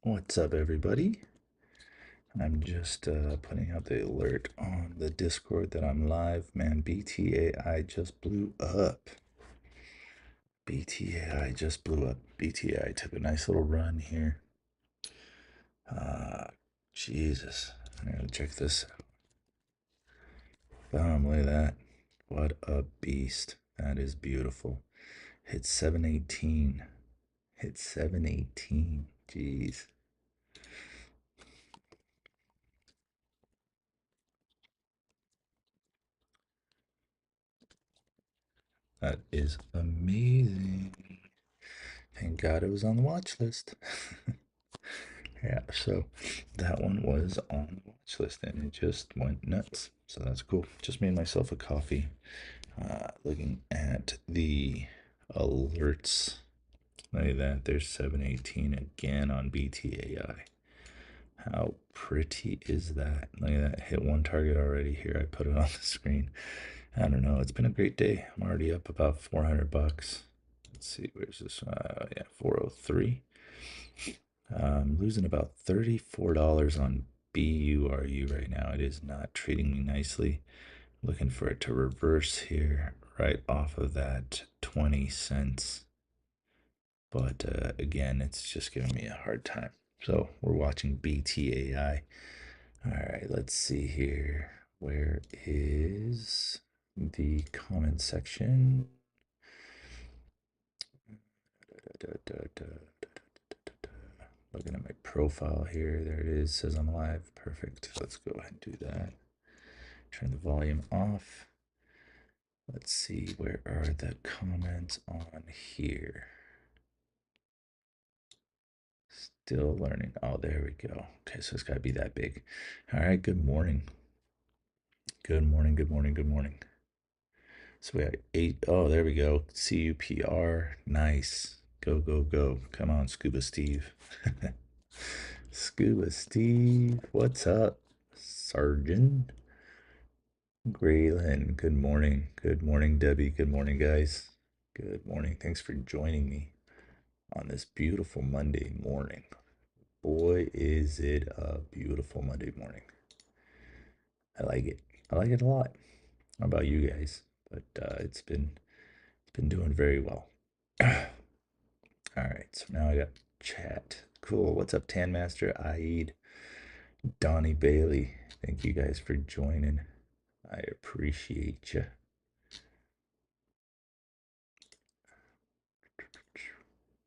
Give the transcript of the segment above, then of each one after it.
What's up, everybody? I'm just putting out the alert on the Discord that I'm live. Man, BTAI just blew up. BTAI just blew up. BTAI took a nice little run here. Jesus. I gotta check this out. Boom, look at that. What a beast. That is beautiful. Hit 718. Hit 718. Jeez. That is amazing. Thank God it was on the watch list. Yeah, so that one was on the watch list and it just went nuts. So that's cool. Just made myself a coffee. Looking at the alerts. Look at that. There's 718 again on BTAI. How pretty is that? Look at that. Hit one target already here. I put it on the screen. I don't know. It's been a great day. I'm already up about 400 bucks. Let's see. Where's this? Yeah, 403. I'm losing about $34 on BURU right now. It is not treating me nicely. Looking for it to reverse here right off of that 20 cents. But again, it's just giving me a hard time. So we're watching BTAI. All right, let's see here. Where is the comment section? Looking at my profile here. There it is. Says I'm live. Perfect. Let's go ahead and do that. Turn the volume off. Let's see. Where are the comments on here? Still learning. Oh, there we go. Okay, so it's got to be that big. All right. Good morning. Good morning. Good morning. Good morning. So we got 8. Oh, there we go. CUPR. Nice. Go, go, go. Come on, Scuba Steve. Scuba Steve. What's up, Sergeant? Graylin. Good morning. Good morning, Debbie. Good morning, guys. Good morning. Thanks for joining me on this beautiful Monday morning. Boy, is it a beautiful Monday morning. I like it. I like it a lot. How about you guys? But it's been doing very well. All right, so now I got chat. Cool. What's up, Tan Master, Aid, Donnie Bailey? Thank you guys for joining. I appreciate you.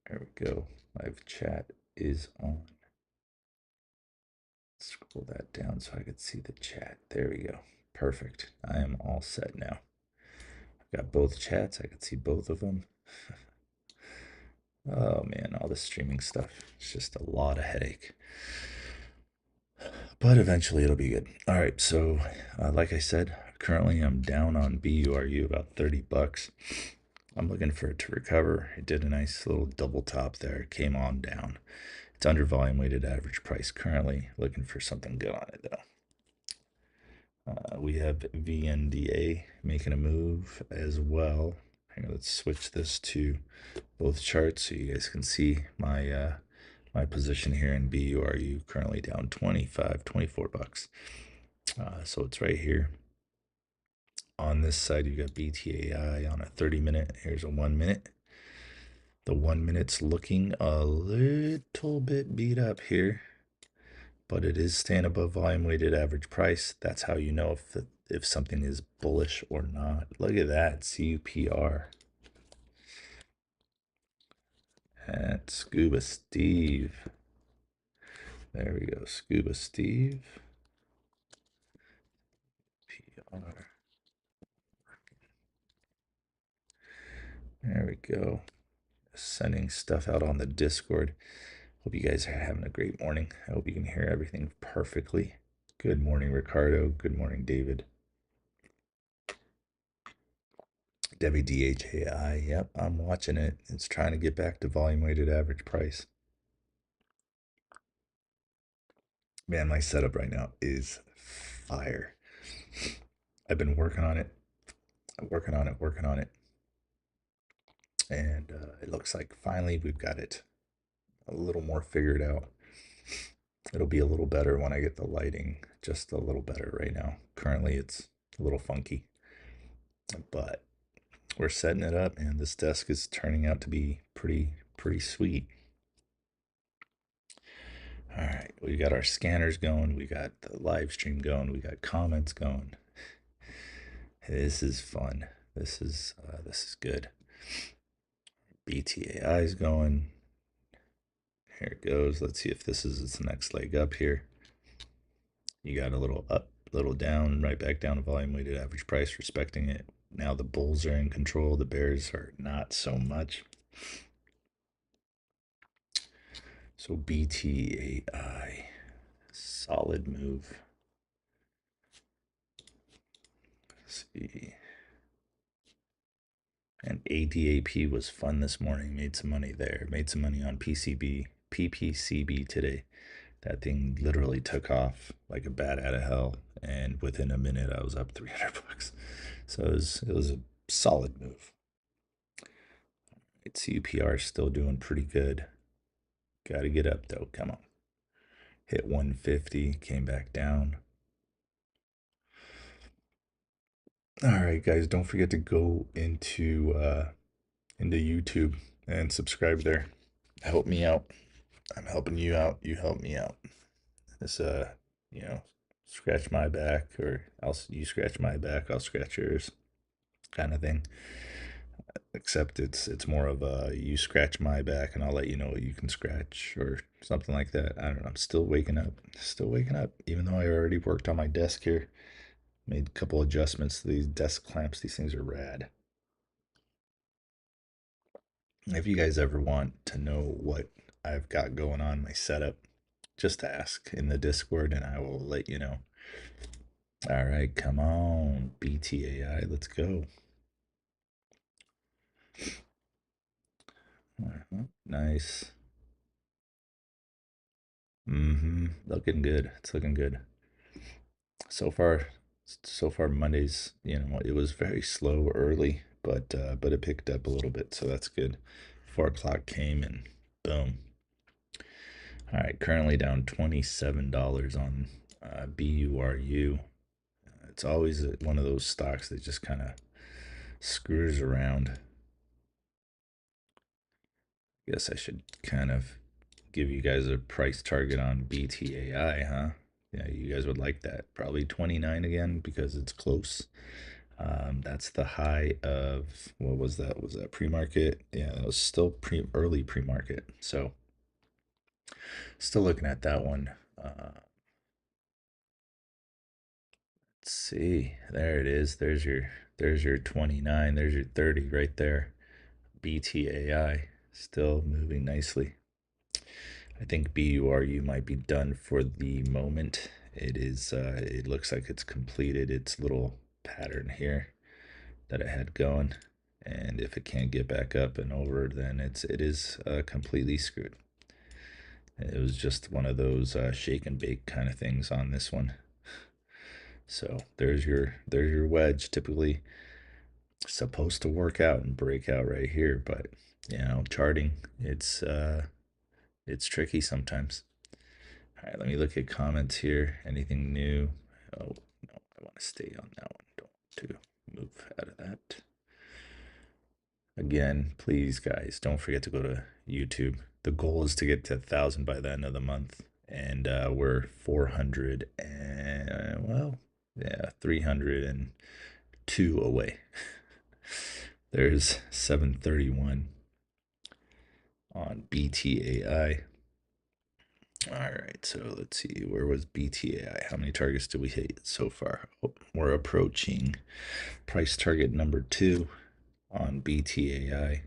There we go. Live chat is on. Scroll that down so I could see the chat. There we go. Perfect. I am all set now. I've got both chats. I could see both of them. Oh man, all this streaming stuff. It's just a lot of headache. But eventually it'll be good. All right, so like I said, currently I'm down on BURU about 30 bucks. I'm looking for it to recover. It did a nice little double top there. It came on down. It's under volume weighted average price currently. Looking for something good on it though. We have VNDA making a move as well. Hang on, let's switch this to both charts so you guys can see my my position here in BURU currently down 24 bucks. So it's right here. On this side, you got BTAI on a 30-minute. Here's a 1 minute. The 1 minute's looking a little bit beat up here, but it is staying above volume weighted average price. That's how you know if something is bullish or not. Look at that, CUPR. At Scuba Steve. There we go, Scuba Steve. PR. There we go. Sending stuff out on the Discord. Hope you guys are having a great morning. I hope you can hear everything perfectly. Good morning, Ricardo. Good morning, David. Debbie DHAI. Yep, I'm watching it. It's trying to get back to volume weighted average price. Man, my setup right now is fire. I've been working on it. Working on it. And it looks like finally we've got it a little more figured out. It'll be a little better when I get the lighting just a little better right now. Currently, it's a little funky, but we're setting it up, and this desk is turning out to be pretty sweet. All right, we got our scanners going, we got the live stream going, we got comments going. This is fun. This is good. BTAI is going. Here it goes. Let's see if this is its next leg up here. You got a little up, little down, right back down to volume weighted average price, respecting it. Now the bulls are in control, the bears are not so much. So BTAI, solid move. Let's see. And ADAP was fun this morning. Made some money there. Made some money on PPCB today. That thing literally took off like a bat out of hell, and within a minute I was up 300 bucks. So it was a solid move. Its UPR is still doing pretty good. Got to get up though. Come on. Hit 150, came back down. All right, guys, don't forget to go into YouTube and subscribe there. Help me out. I'm helping you out. You help me out. This you know, scratch my back, or you scratch my back, I'll scratch yours, kind of thing. Except it's more of a you scratch my back and I'll let you know what you can scratch, or something like that. I don't know. I'm still waking up. Still waking up. Even though I already worked on my desk here. Made a couple adjustments to these desk clamps. These things are rad. If you guys ever want to know what I've got going on my setup, just ask in the Discord and I will let you know. All right, come on, BTAI, let's go. Nice. Looking good. It's looking good. So far Mondays, it was very slow early, but it picked up a little bit, so that's good. 4 o'clock came and boom. All right, currently down $27 on BURU. It's always one of those stocks that just kind of screws around. I guess I should kind of give you guys a price target on BTAI, huh? Yeah, you guys would like that. Probably 29 again because it's close. That's the high of, what was that? Was that pre-market? Yeah, it was still early pre-market. So still looking at that one. Let's see. There it is. There's your 29. There's your 30 right there. BTAI still moving nicely. I think BURU might be done for the moment. It is. It looks like it's completed its little pattern here that it had going, and if it can't get back up and over, then it is completely screwed. It was just one of those shake and bake kind of things on this one. So there's your wedge. Typically supposed to work out and break out right here, but charting, it's tricky sometimes. All right, let me look at comments here. Anything new? Oh no, I want to stay on that one. Don't want to move out of that. Again, please guys, don't forget to go to YouTube. The goal is to get to 1,000 by the end of the month, and we're 400 and, well, yeah, 302 away. There's 731 on BTAI. All right, so let's see, where was BTAI? How many targets did we hit so far? Oh, we're approaching price target number 2 on BTAI.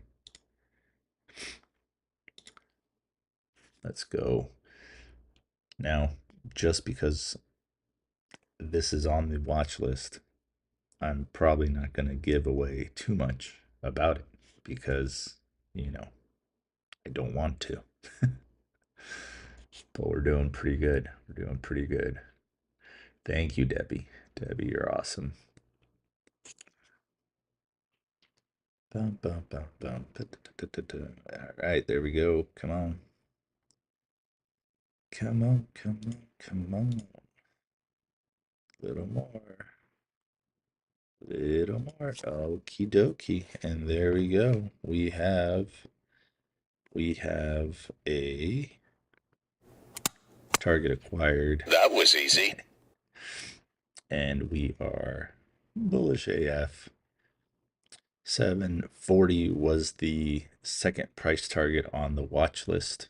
Let's go. Now, just because this is on the watch list, I'm probably not going to give away too much about it because, I don't want to. But we're doing pretty good. We're doing pretty good. Thank you, Debbie. Debbie, you're awesome. Bum, bum, bum, bum. All right, there we go. Come on. Come on, come on, come on. Little more. Little more. Okie dokie. And there we go. We have a target acquired. That was easy. And we are bullish AF. 740 was the second price target on the watch list.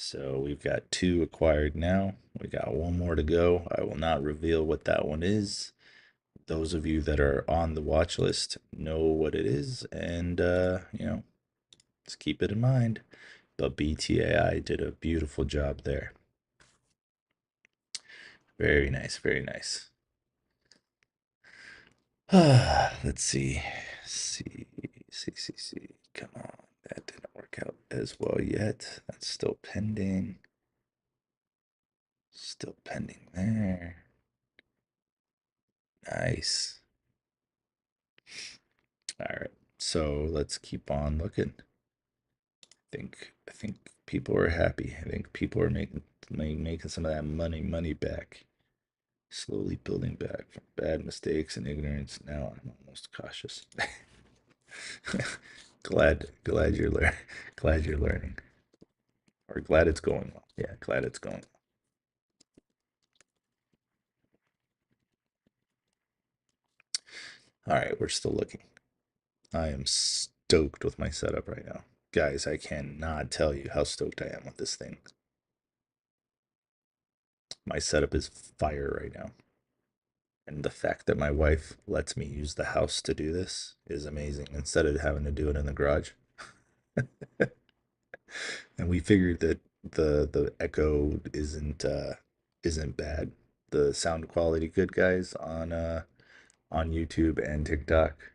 So we've got 2 acquired now. We got 1 more to go. I will not reveal what that one is. Those of you that are on the watch list know what it is, and you know, just keep it in mind. But BTAI did a beautiful job there. Very nice, very nice. Let's see. See. Come on. That didn't work out as well yet. That's still pending. Still pending there. Nice. All right. So let's keep on looking. I think people are happy. I think people are making some of that money back. Slowly building back from bad mistakes and ignorance. Now I'm almost cautious. glad you're glad you're learning. Or glad it's going well. Yeah, glad it's going well. All right, we're still looking. I am stoked with my setup right now. Guys, I cannot tell you how stoked I am with this thing. My setup is fire right now. And the fact that my wife lets me use the house to do this is amazing instead of having to do it in the garage. And we figured that the echo isn't bad. The sound quality good, guys, on YouTube and TikTok.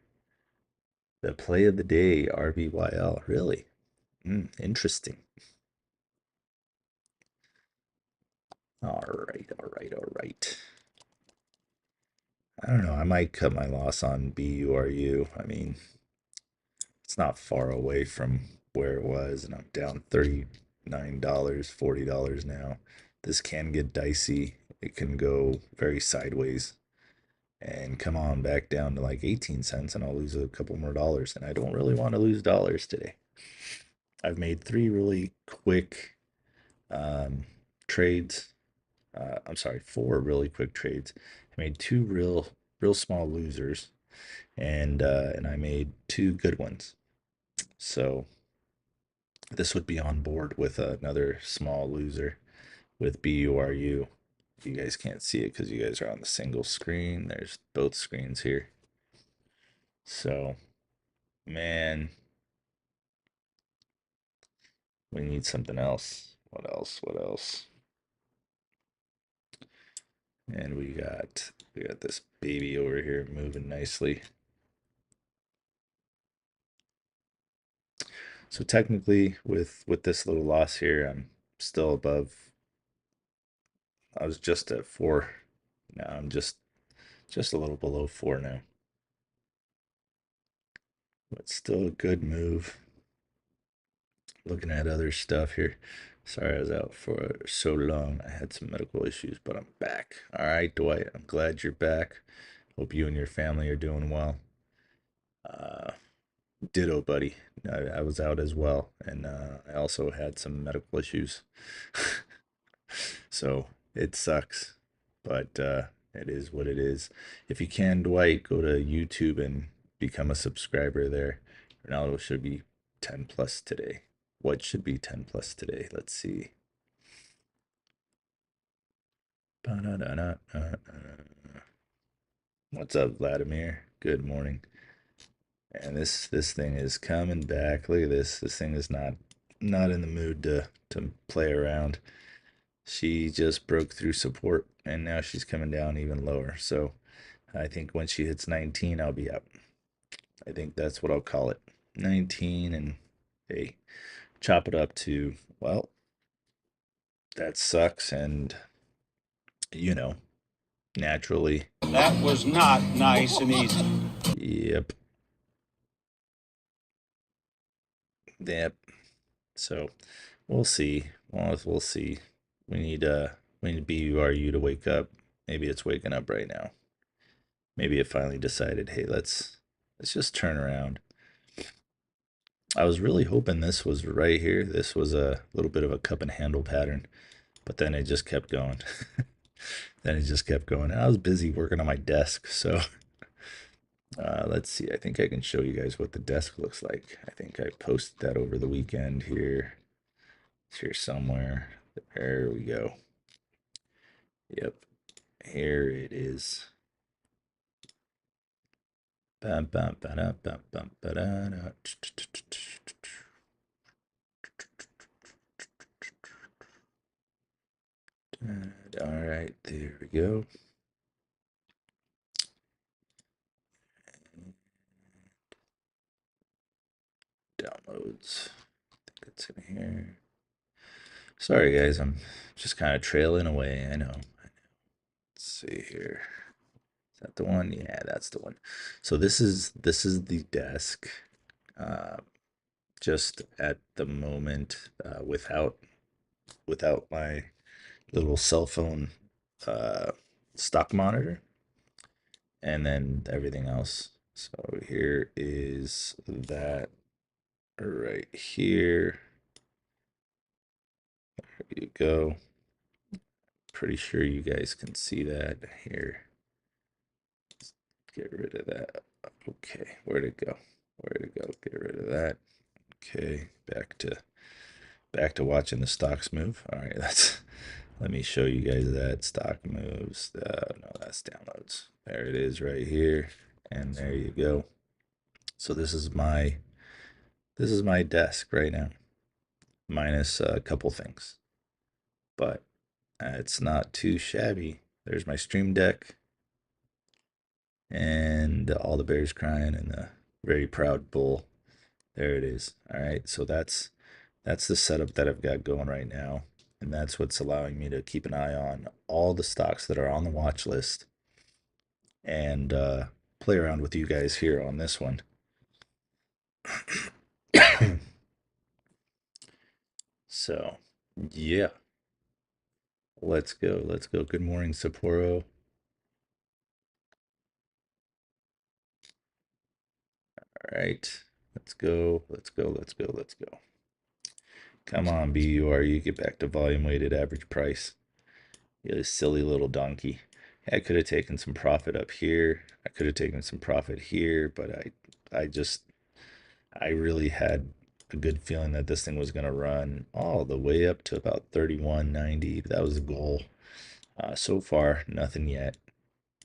The play of the day, RVYL, really? Interesting. All right. I don't know. I might cut my loss on BURU. I mean, it's not far away from where it was, and I'm down $39, $40 now. This can get dicey. It can go very sideways and come on back down to like 18 cents, and I'll lose a couple more dollars. And I don't really want to lose dollars today. I've made 3 really quick trades. I'm sorry, 4 really quick trades. I made 2 real small losers, and I made 2 good ones. So this would be on board with another small loser with BURU. You guys can't see it because you guys are on the single screen. There's both screens here. So, man, we need something else. What else? And we got this baby over here moving nicely. So technically, with this little loss here, I'm still above. I was just at 4. Now I'm just a little below 4 now. But still a good move. Looking at other stuff here. Sorry I was out for so long. I had some medical issues, but I'm back. All right, Dwight, I'm glad you're back. Hope you and your family are doing well. Ditto, buddy. I was out as well, and I also had some medical issues. So it sucks, but it is what it is. If you can, Dwight, go to YouTube and become a subscriber there. Ronaldo should be 10 plus today. What should be 10 plus today? Let's see. What's up, Vladimir? Good morning. And this thing is coming back. Look at this. This thing is not in the mood to play around. She just broke through support, and now she's coming down even lower. So I think when she hits 19, I'll be up. I think that's what I'll call it. 19, and hey, chop it up to, well, that sucks, and you know, naturally. That was not nice and easy. Yep. Yep. So we'll see. We'll see. We need BURU to wake up. Maybe it's waking up right now. Maybe it finally decided, hey, let's just turn around. I was really hoping this was right here. This was a little bit of a cup and handle pattern, but then it just kept going. Then it just kept going. I was busy working on my desk, so let's see. I think I can show you guys what the desk looks like. I think I posted that over the weekend here. It's here somewhere. There we go. Yep, here it is. Bam, bam, ba-da, bam, bam, ba-da-da. All right, there we go. Downloads. I think it's in here. Sorry, guys, I'm just kind of trailing away. I know. Let's see here. Is that the one? Yeah, that's the one. So this is the desk. Uh, just at the moment, without my little cell phone stock monitor, and then everything else. So here is that right here. There you go. Pretty sure you guys can see that here. Get rid of that. Okay, where'd it go? Where'd it go? Get rid of that. Okay, back to watching the stocks move. All right, let me show you guys that stock moves. No, that's downloads. There it is right here, and there you go. So this is my desk right now, minus a couple things, but it's not too shabby. There's my stream deck, and all the bears crying, and the very proud bull. There it is. All right, so that's the setup that I've got going right now, and that's what's allowing me to keep an eye on all the stocks that are on the watch list, and play around with you guys here on this one. So, yeah, let's go. Let's go. Good morning, Sapporo. All right, let's go. Let's go. Let's go. Let's go. Come on, BURU, get back to volume weighted average price. You silly little donkey. I could have taken some profit up here. I could have taken some profit here, but I really had a good feeling that this thing was going to run all the way up to about 31.90. That was the goal. So far, nothing yet.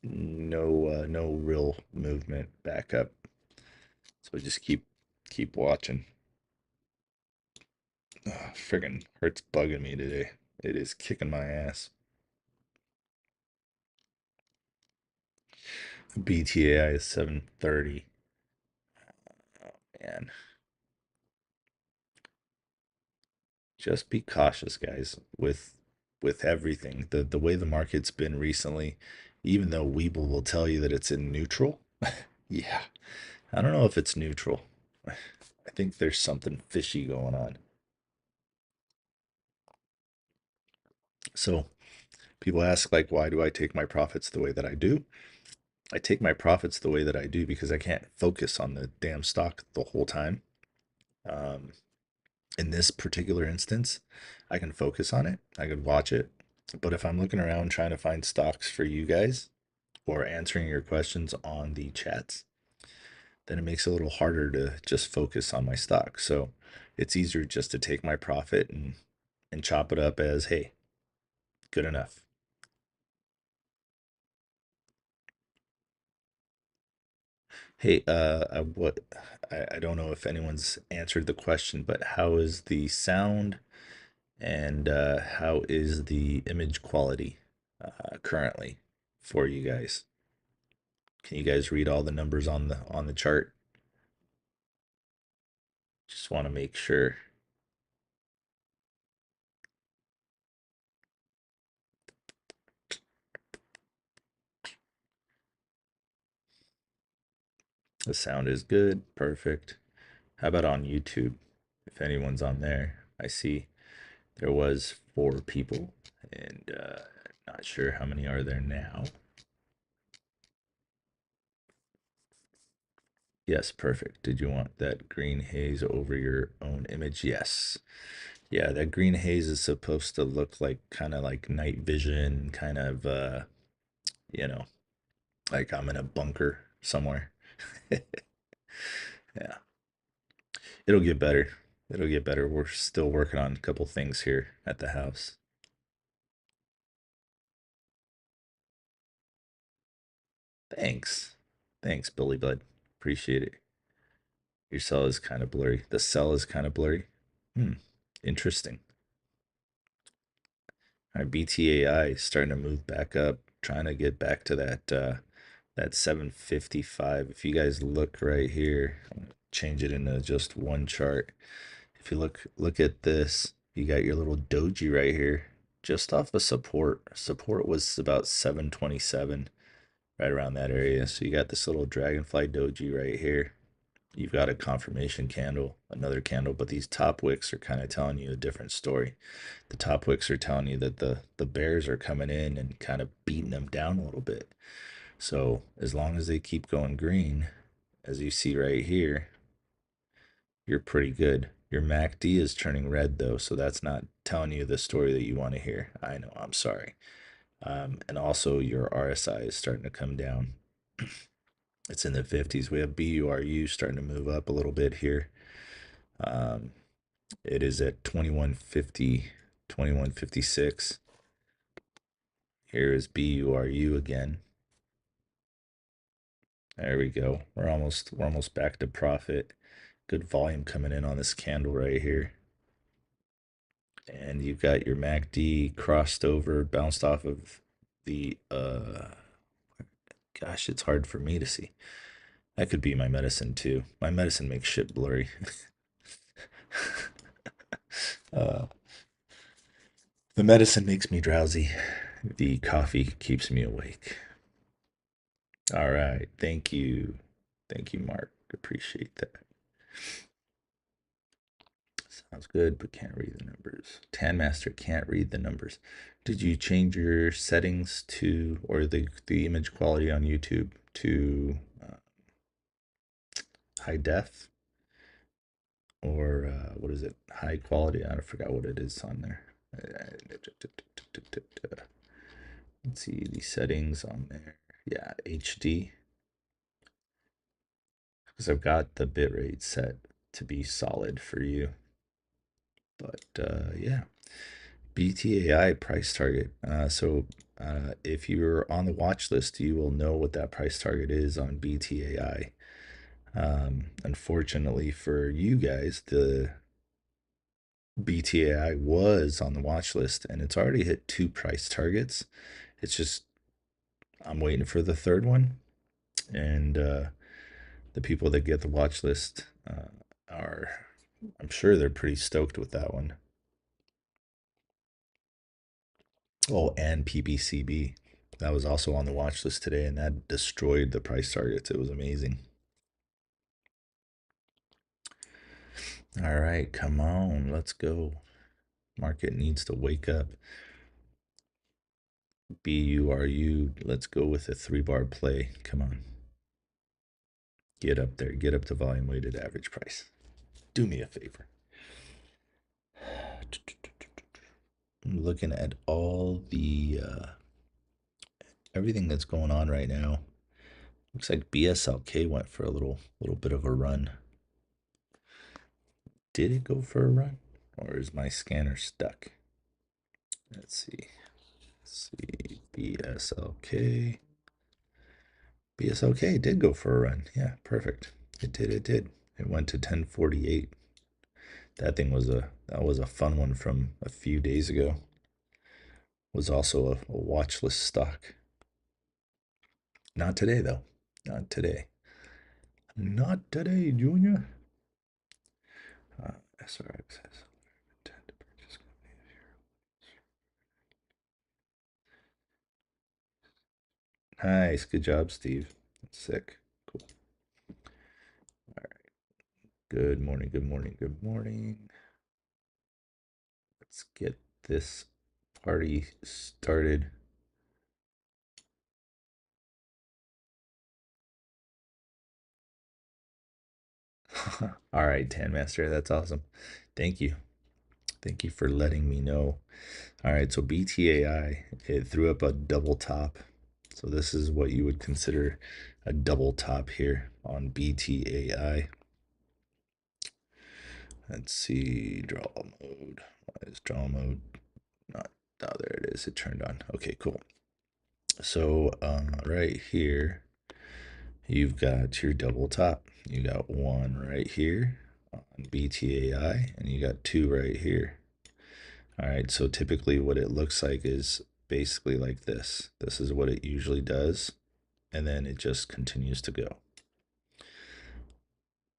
No real movement back up. So just keep watching. Friggin' hurts bugging me today. It is kicking my ass. BTAI is 730. Oh man. Just be cautious, guys, with everything. The way the market's been recently, even though Weeble will tell you that it's in neutral. Yeah. I don't know if it's neutral. I think there's something fishy going on. So people ask, like, why do I take my profits the way that I do? I take my profits the way that I do because I can't focus on the damn stock the whole time. Um, in this particular instance, I can focus on it. I could watch it. But if I'm looking around trying to find stocks for you guys or answering your questions on the chats, then it makes it a little harder to just focus on my stock. So it's easier just to take my profit and chop it up as, hey, good enough. Hey, I don't know if anyone's answered the question, but how is the sound and how is the image quality currently for you guys? Can you guys read all the numbers on the chart? Just want to make sure. The sound is good. Perfect. How about on YouTube? If anyone's on there, I see there was 4 people. And not sure how many are there now. Yes, perfect. Did you want that green haze over your own image? Yes. Yeah, that green haze is supposed to look like kind of like night vision, kind of, you know, like I'm in a bunker somewhere. Yeah, it'll get better. It'll get better. We're still working on a couple things here at the house. Thanks. Thanks, Billy Bud. Appreciate it. Your cell is kind of blurry. The cell is kind of blurry. Hmm. Interesting. Our BTAI is starting to move back up, trying to get back to that 755. If you guys look right here, I'm gonna change it into just one chart. If you look at this, you got your little doji right here, just off of support. Support was about 727, right around that area. So you got this little dragonfly doji right here. You've got a confirmation candle, another candle, but these top wicks are kind of telling you a different story. The top wicks are telling you that the bears are coming in and kind of beating them down a little bit. So as long as they keep going green, as you see right here, you're pretty good. Your MACD is turning red though, so that's not telling you the story that you want to hear. I know, I'm sorry. And also your RSI is starting to come down. It's in the 50s. We have BURU starting to move up a little bit here. Um, it is at 2150, 2156. Here is BURU again. There we go. We're almost back to profit. Good volume coming in on this candle right here. And you've got your MACD crossed over, bounced off of the gosh, it's hard for me to see. That could be my medicine too. My medicine makes shit blurry. uh, the medicine makes me drowsy. The coffee keeps me awake. All right. Thank you. Thank you, Mark. Appreciate that. Sounds good, but can't read the numbers. Tanmaster can't read the numbers. Did you change your settings to, or the image quality on YouTube to high def? Or what is it? High quality? I forgot what it is on there. Let's see the settings on there. Yeah, HD. Because I've got the bitrate set to be solid for you. But yeah, BTAI price target. If you're on the watch list, you will know what that price target is on BTAI. Unfortunately for you guys, the BTAI was on the watch list and it's already hit 2 price targets. It's just, I'm waiting for the third one. And the people that get the watch list are, I'm sure they're pretty stoked with that one. Oh, and PPCB. That was also on the watch list today, and that destroyed the price targets. It was amazing. All right, come on, let's go. Market needs to wake up. BURU, let's go with a 3-bar play. Come on. Get up there. Get up to volume weighted average price. Do me a favor. I'm looking at all the everything that's going on right now. Looks like BSLK went for a little bit of a run. Did it go for a run? Or is my scanner stuck? Let's see. BSLK. BSLK did go for a run. Yeah, perfect. It did. It went to 1048. That was a fun one from a few days ago. Was also a watch list stock. Not today though. Not today. Not today, Junior. SRX has intent to purchase company. Nice, good job, Steve. That's sick. Cool. All right. Good morning. Let's get this Party started. All right, Tan Master, that's awesome. Thank you. Thank you for letting me know. All right, so BTAI, it threw up a double top. So this is what you would consider a double top here on BTAI. Let's see, draw mode. Why is draw mode not? Oh, there it is. It turned on. Okay, cool. So right here, you've got your double top. You got one right here on BTAI, and you got two right here. All right, so typically what it looks like is basically like this. This is what it usually does, and then it just continues to go.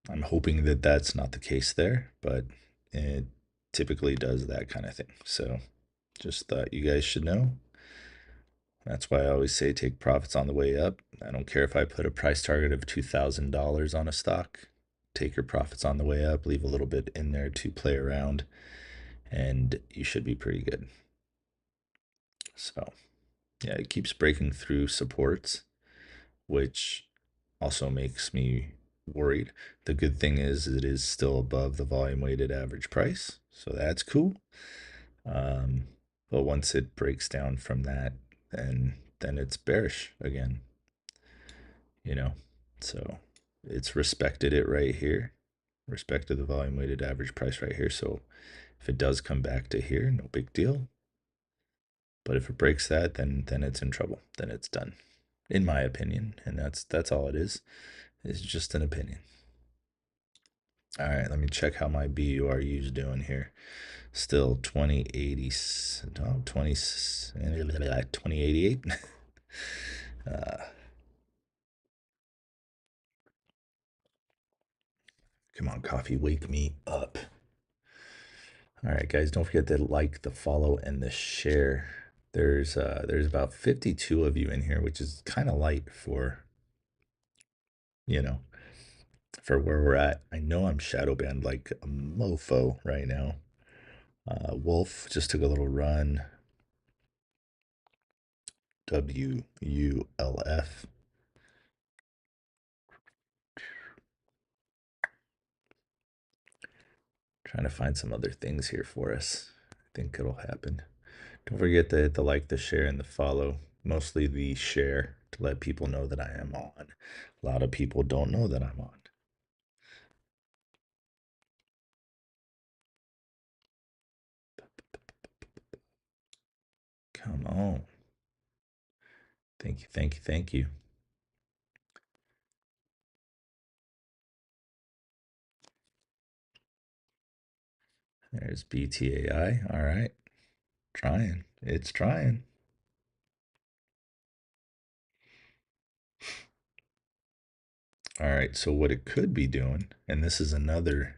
I'm hoping that that's not the case there, but it typically does that kind of thing. So just thought you guys should know. That's why I always say take profits on the way up. I don't care if I put a price target of $2,000 on a stock. Take your profits on the way up, leave a little bit in there to play around, and you should be pretty good. So, yeah, it keeps breaking through supports, which also makes me worried. The good thing is it is still above the volume weighted average price, so that's cool. But once it breaks down from that, then it's bearish again, you know. So it's respected it right here, respected the volume weighted average price right here. So if it does come back to here, no big deal. But if it breaks that, then it's in trouble. Then it's done, in my opinion. And that's all it is. It's just an opinion. All right, let me check how my BURU is doing here. Still 2080, no, 2088. Come on, coffee, wake me up. All right, guys, don't forget to like, the follow, and the share. There's about 52 of you in here, which is kind of light for, you know, for where we're at. I know I'm shadow banned like a mofo right now. Wolf just took a little run. WULF. Trying to find some other things here for us. I think it'll happen. Don't forget to hit the like, the share, and the follow. Mostly the share to let people know that I am on. A lot of people don't know that I'm on. Come on. Thank you, thank you, thank you. There's BTAI. All right. Trying. It's trying. All right. So what it could be doing, and this is another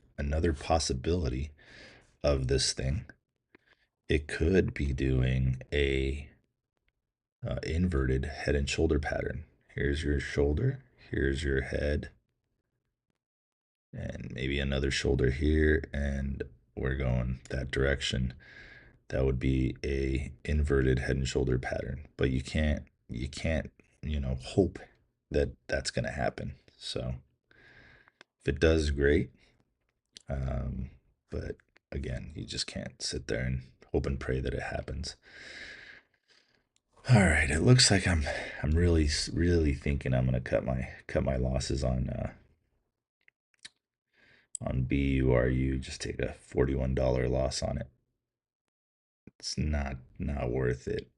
possibility of this thing, it could be doing a inverted head and shoulder pattern. Here's your shoulder, here's your head, and maybe another shoulder here, and we're going that direction. That would be a inverted head and shoulder pattern, but you can't hope that that's going to happen. So if it does, great. But again, you just can't sit there and hope and pray that it happens. All right, it looks like I'm really thinking I'm gonna cut my losses on BURU. Just take a $41 loss on it. It's not worth it.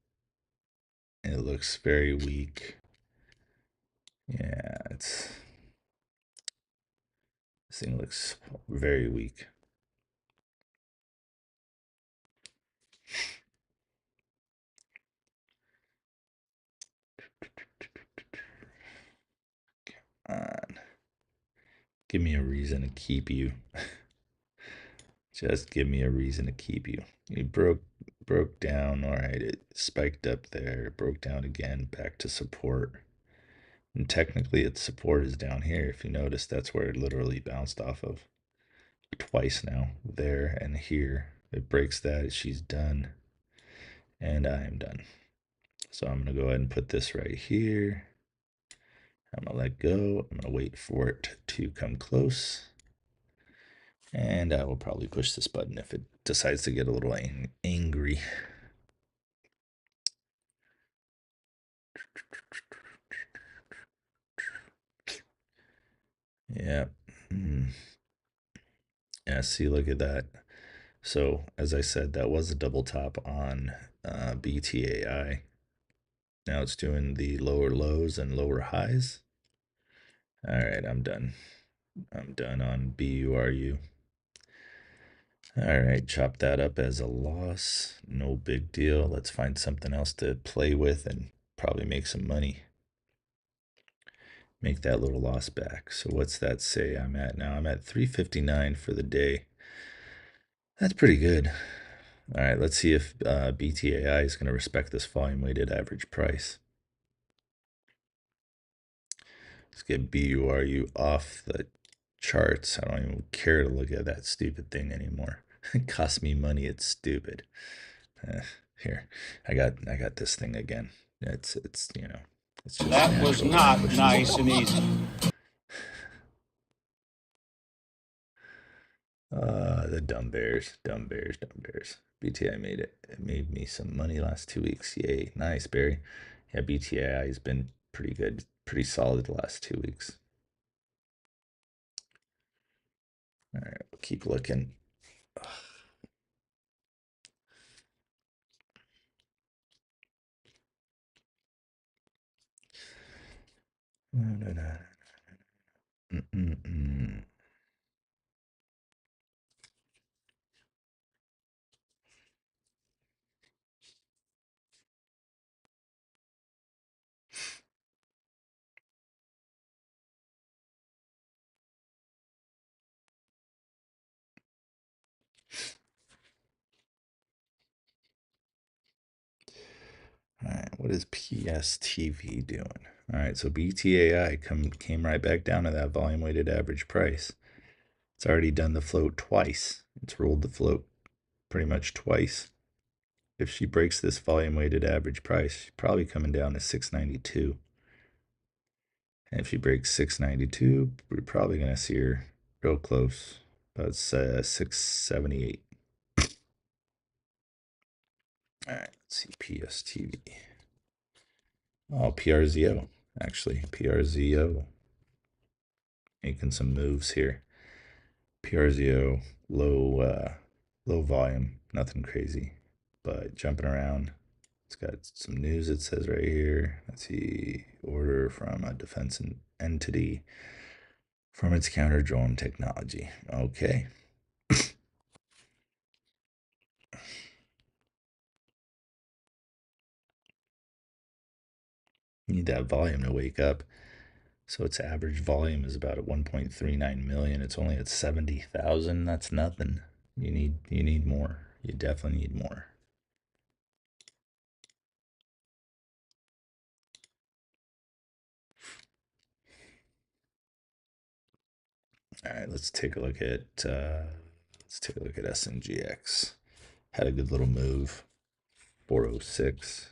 It looks very weak. Yeah, this thing looks very weak. Come on, give me a reason to keep you. Just give me a reason to keep you. You broke down. All right, it spiked up there, broke down again, back to support. And technically its support is down here. If you notice, that's where it literally bounced off of twice now. There and here. It breaks that, she's done. And I am done. So I'm going to go ahead and put this right here. I'm going to let go. I'm going to wait for it to come close. And I will probably push this button if it decides to get a little angry. Yeah. Yeah, see, look at that. So, as I said, that was a double top on BTAI. Now it's doing the lower lows and lower highs. All right, I'm done. I'm done on BURU. All right, chop that up as a loss. No big deal. Let's find something else to play with and probably make some money. Make that little loss back. So what's that say I'm at now? I'm at 359 for the day. That's pretty good. All right, let's see if BTAI is going to respect this volume weighted average price. Let's get BURU off the charts. I don't even care to look at that stupid thing anymore. It costs me money. It's stupid. Here, I got this thing again. It's it's just That was not nice and easy. The dumb bears. BTI made it. It made me some money last 2 weeks. Yay, nice, Barry. Yeah, BTI has been pretty good, pretty solid the last 2 weeks. All right, we'll keep looking. All right, what is PSTV doing? All right, so BTAI came right back down to that volume weighted average price. It's already done the float twice. It's rolled the float pretty much twice. If she breaks this volume weighted average price, she's probably coming down to 692. And if she breaks 692, we're probably going to see her real close, about 678. All right, let's see PSTV. Oh, PRZO, actually. PRZO making some moves here. PRZO, low volume, nothing crazy, but jumping around. It's got some news, it says right here. Let's see, order from a defense entity from its counter drone technology. Okay. Need that volume to wake up. So its average volume is about at 1.39 million. It's only at 70,000. That's nothing. You need more. You definitely need more. All right, let's take a look at SNGX. Had a good little move. 406.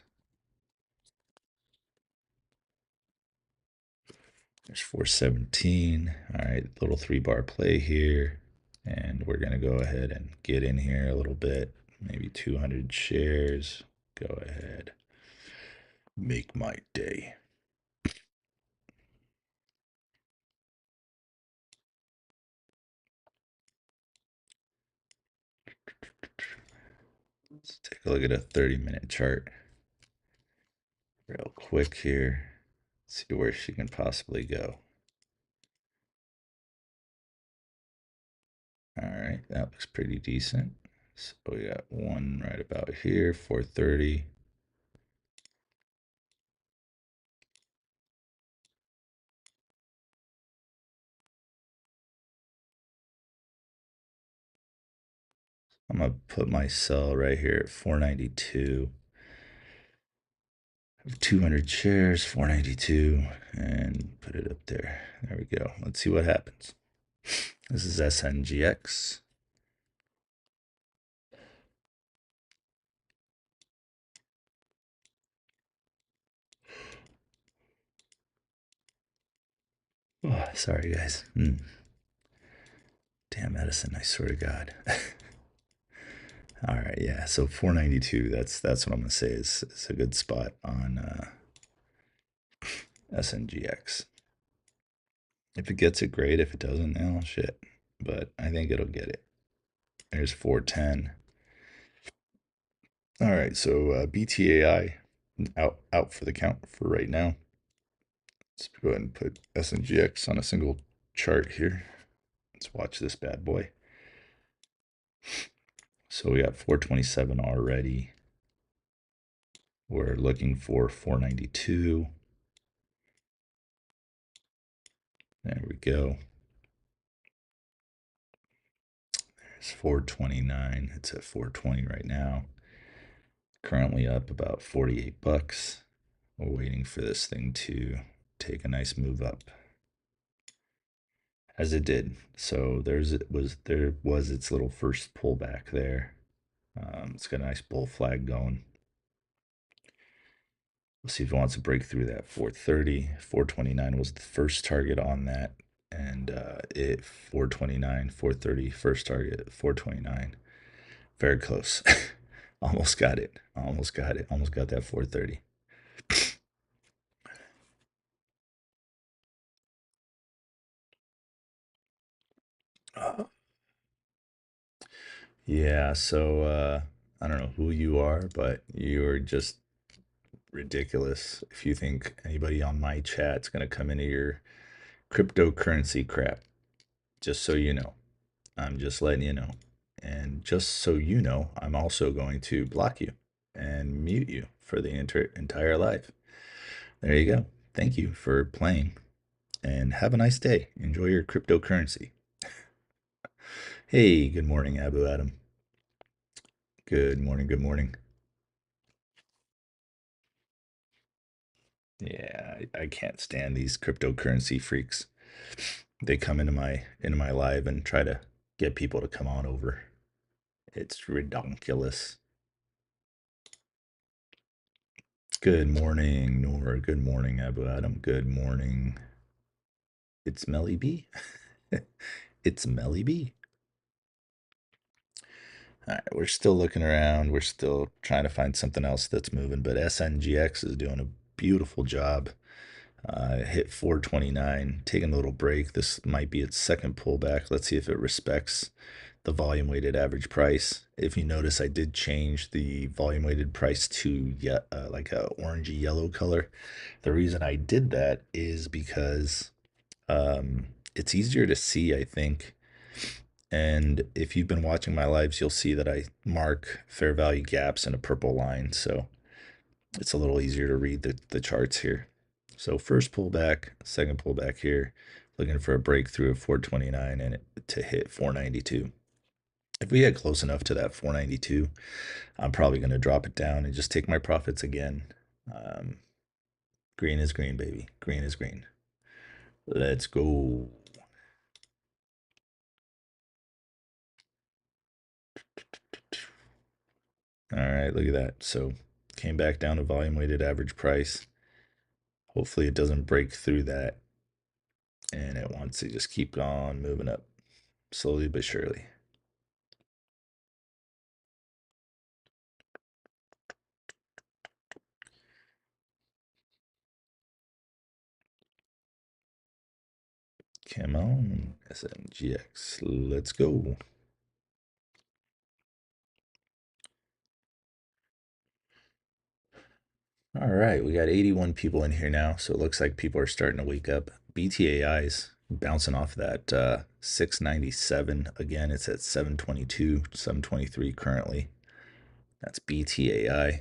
There's 417. All right, little 3-bar play here. And we're going to go ahead and get in here a little bit. Maybe 200 shares. Go ahead. Make my day. Let's take a look at a 30-minute chart real quick here. See where she can possibly go. All right, that looks pretty decent. So we got one right about here, 430. I'm gonna put my sell right here at 492. 200 shares, 492, and put it up there. There we go. Let's see what happens. This is SNGX. Oh, sorry, guys. Damn medicine, I swear to God. All right, yeah. So 492. That's what I'm gonna say is a good spot on SNGX. If it gets it, great. If it doesn't, oh shit. But I think it'll get it. There's 410. All right, so BTAI out for the count for right now. Let's go ahead and put SNGX on a single chart here. Let's watch this bad boy. So we got 427 already. We're looking for 492. There we go. There's 429. It's at 420 right now. Currently up about 48 bucks. We're waiting for this thing to take a nice move up, as it did. So there was its little first pullback there. It's got a nice bull flag going. We'll see if it wants to break through that 430. 429 was the first target on that, and it 429, 430, first target 429. Very close. Almost got it. Almost got it. Almost got that 430. Yeah, so I don't know who you are, but you're just ridiculous if you think anybody on my chat's gonna come into your cryptocurrency crap. Just so you know. I'm just letting you know. And just so you know, I'm also going to block you and mute you for the entire life. There you go. Thank you for playing and have a nice day. Enjoy your cryptocurrency. Hey, good morning, Abu Adam. Good morning, good morning. Yeah, I can't stand these cryptocurrency freaks. They come into my live and try to get people to come on over. It's ridiculous. Good morning, Noor. Good morning, Abu Adam. Good morning. It's Melly B. It's Melly B. All right, we're still looking around. We're still trying to find something else that's moving, but SNGX is doing a beautiful job. Hit 429, taking a little break. This might be its second pullback. Let's see if it respects the volume weighted average price. If you notice, I did change the volume weighted price to like a orangey yellow color. The reason I did that is because it's easier to see, I think. And if you've been watching my lives, you'll see that I mark fair value gaps in a purple line. So it's a little easier to read the charts here. So first pullback, second pullback here, looking for a breakthrough of 429 and to hit 492. If we get close enough to that 492, I'm probably going to drop it down and just take my profits again. Green is green, baby. Green is green. Let's go. All right, look at that. So came back down to volume weighted average price. Hopefully it doesn't break through that. And it wants to just keep on moving up slowly but surely. Come on, SNGX. Let's go. All right, we got 81 people in here now, so it looks like people are starting to wake up. BTAI's bouncing off that 697. Again, it's at 722, 723 currently. That's BTAI.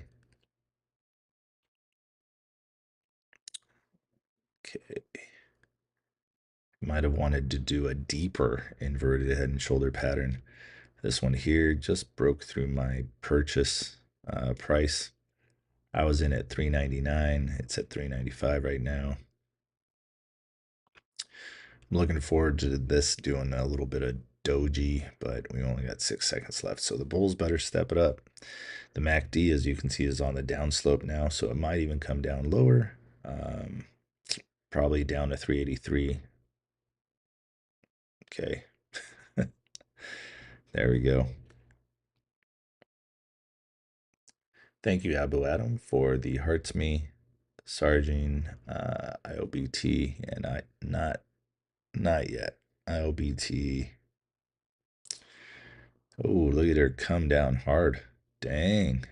Okay. Might have wanted to do a deeper inverted head and shoulder pattern. This one here just broke through my purchase price. I was in at 399. It's at 395 right now. I'm looking forward to this doing a little bit of doji, but we only got 6 seconds left, so the bulls better step it up. The MACD, as you can see, is on the downslope now, so it might even come down lower, probably down to 383. Okay. There we go. Thank you, Abu Adam, for the Hearts Me, Sarging, IOBT, and not yet. IOBT. Oh, look at her come down hard. Dang.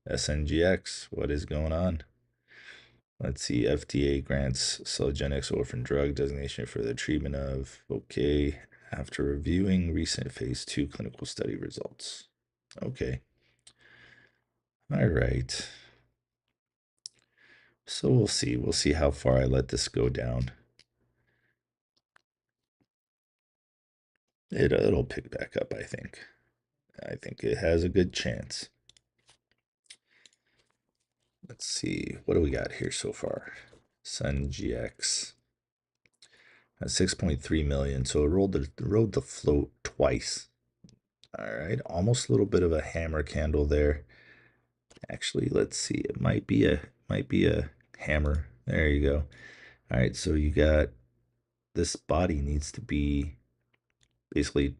SNGX, what is going on? Let's see. FDA grants Celgenics orphan drug designation for the treatment of. Okay. After reviewing recent phase 2 clinical study results. Okay. All right. So we'll see. We'll see how far I let this go down. It'll pick back up, I think. I think it has a good chance. Let's see. What do we got here so far? SNGX. 6.3 million. So it rode the float twice. All right, almost a little bit of a hammer candle there. Actually, let's see. It might be a hammer. There you go. All right, so you got this body needs to be basically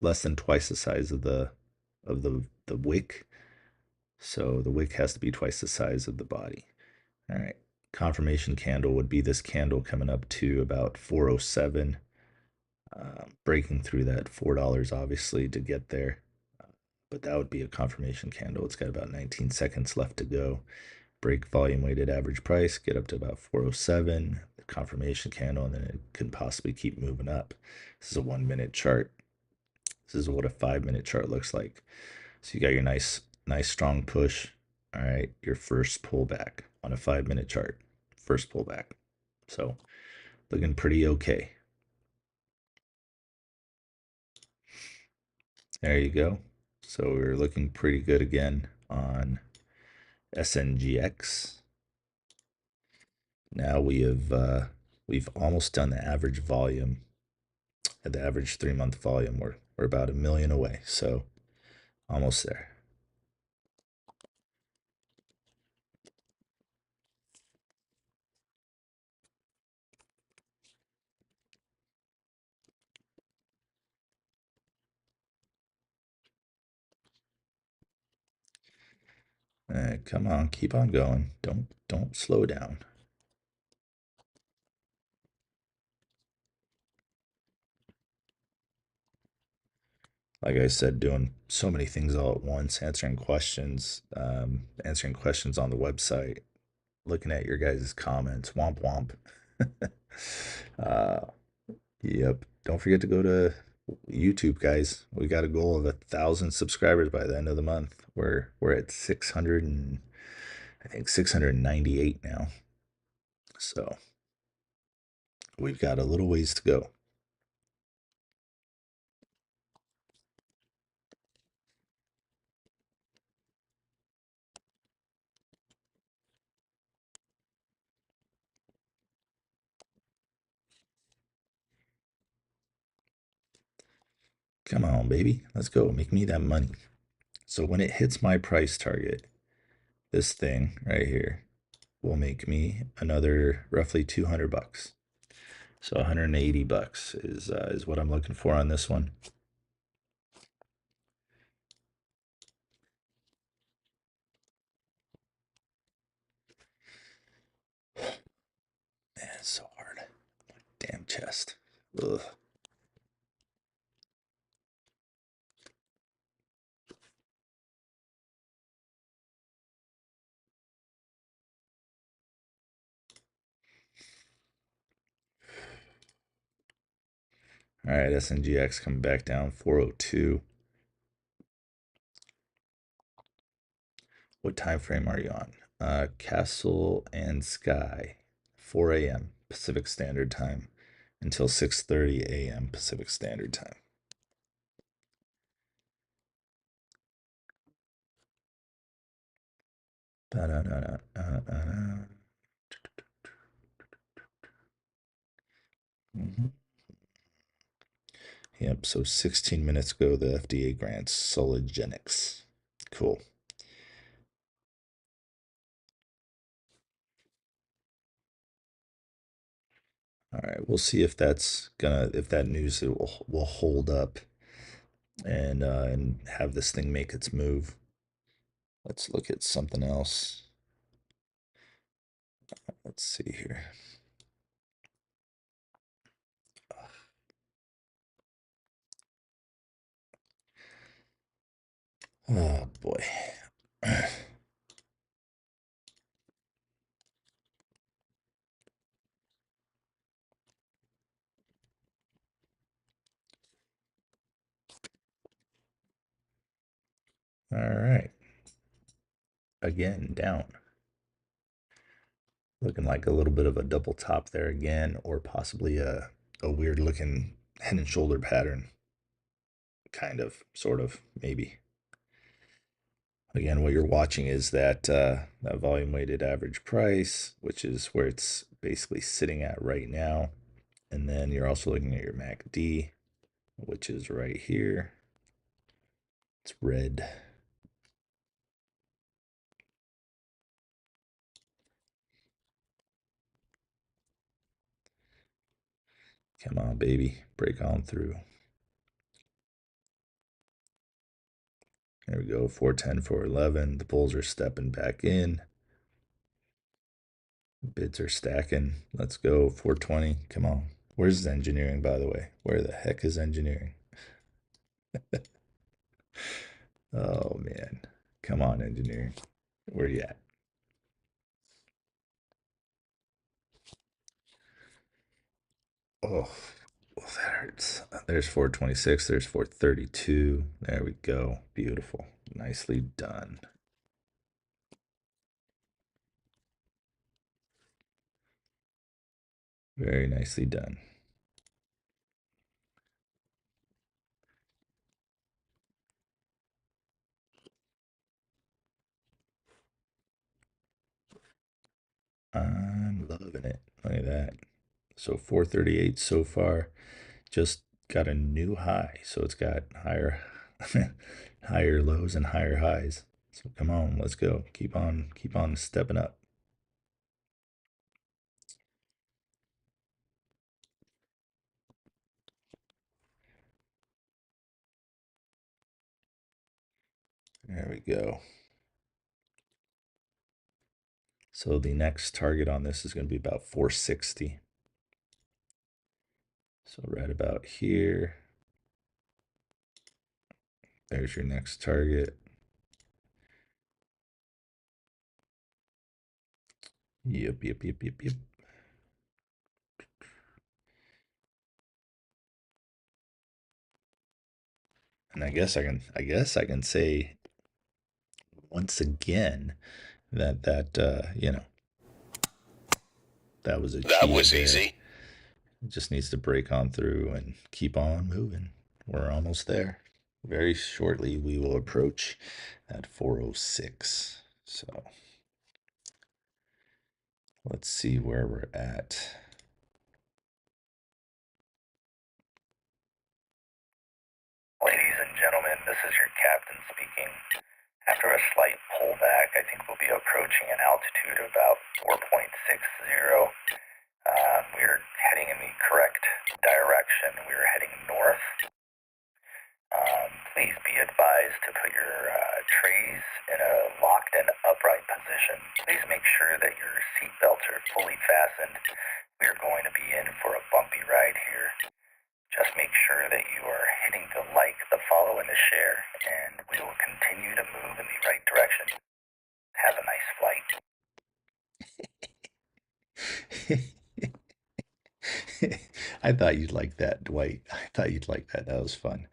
less than twice the size of the wick. So the wick has to be twice the size of the body. All right. Confirmation candle would be this candle coming up to about 407, breaking through that $4 obviously to get there. But that would be a confirmation candle. It's got about 19 seconds left to go. Break volume weighted average price, get up to about 407, the confirmation candle, and then it can possibly keep moving up. This is a 1 minute chart. This is what a 5 minute chart looks like. So you got your nice strong push. All right, your first pullback on a 5 minute chart. First pullback. So looking pretty okay. There you go. So we're looking pretty good again on SNGX. Now we've almost done the average volume. At the average 3 month volume, we're about 1 million away. So almost there. Come on, keep on going. Don't slow down. Like I said, doing so many things all at once, answering questions on the website, looking at your guys' comments, womp womp. uh, yep. Don't forget to go to YouTube, guys. We got a goal of 1,000 subscribers by the end of the month. We're at 600 and I think 698 now. So we've got a little ways to go. Come on, baby. Let's go. Make me that money. So when it hits my price target, this thing right here will make me another roughly 200 bucks. So 180 bucks is what I'm looking for on this one. Man, it's so hard. My damn chest. Ugh. All right, SNGX coming back down 402. What time frame are you on? Castle and Sky, 4 a.m. Pacific Standard Time until 6:30 a.m. Pacific Standard Time. Mm-hmm. Yep, so 16 minutes ago, the FDA grants Celgenics. Cool. All right, we'll see if that's gonna, if that news will hold up and have this thing make its move. Let's look at something else. Let's see here. Oh boy. All right. Again, down. Looking like a little bit of a double top there again, or possibly a weird looking head and shoulder pattern. Kind of, sort of, maybe. Again, what you're watching is that that volume weighted average price, which is where it's basically sitting at right now. And then you're also looking at your MACD, which is right here. It's red. Come on, baby. Break on through. There we go. 410, 411. The bulls are stepping back in. Bids are stacking. Let's go. 420. Come on. Where's engineering, by the way? Where the heck is engineering? Oh, man. Come on, engineering. Where you at? Oh, that hurts. There's 426. There's 432. There we go. Beautiful. Nicely done. Very nicely done. I'm loving it. Look at that. So 438 so far. Just got a new high. So it's got higher higher lows and higher highs. So come on, let's go. Keep on stepping up. There we go. So the next target on this is going to be about 460. So right about here. There's your next target. Yep. And I guess I can say once again that you know, that was achieved. That was easy. It just needs to break on through and keep on moving. We're almost there. Very shortly we will approach at 406. So let's see where we're at. Ladies and gentlemen, this is your captain speaking. After a slight pullback, I think we'll be approaching an altitude of about 4.60. We're heading in the correct direction. We're heading north. Please be advised to put your trays in a locked and upright position. Please make sure that your seat belts are fully fastened. We're going to be in for a bumpy ride here. Just make sure that you are hitting the like, the follow, and the share, and we will continue to move in the right direction. Have a nice flight. I thought you'd like that, Dwight. I thought you'd like that. That was fun.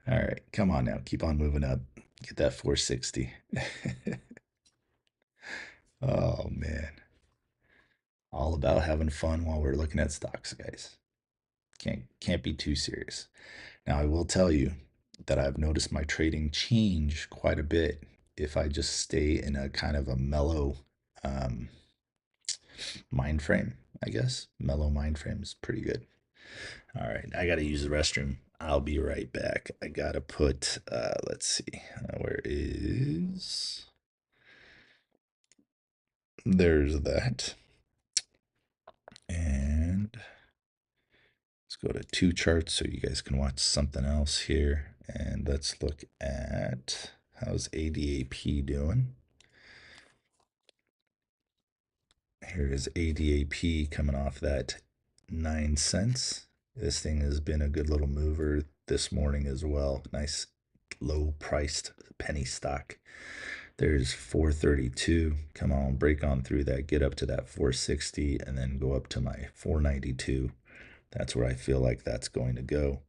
All right, come on now. Keep on moving up. Get that 460. Oh, man. All about having fun while we're looking at stocks, guys. Can't be too serious. Now, I will tell you that I've noticed my trading change quite a bit if I just stay in a kind of a mellow um, mind frame, I guess. Mellow mind frame is pretty good. All right, I got to use the restroom. I'll be right back. I got to put, let's see, where is, there's that. And Let's go to 2 charts so you guys can watch something else here. And let's look at how's ADAP doing. Here is ADAP coming off that 9 cents. This thing has been a good little mover this morning as well. Nice low priced penny stock. There's 432. Come on, break on through that, get up to that 460, and then go up to my 492. That's where I feel like that's going to go.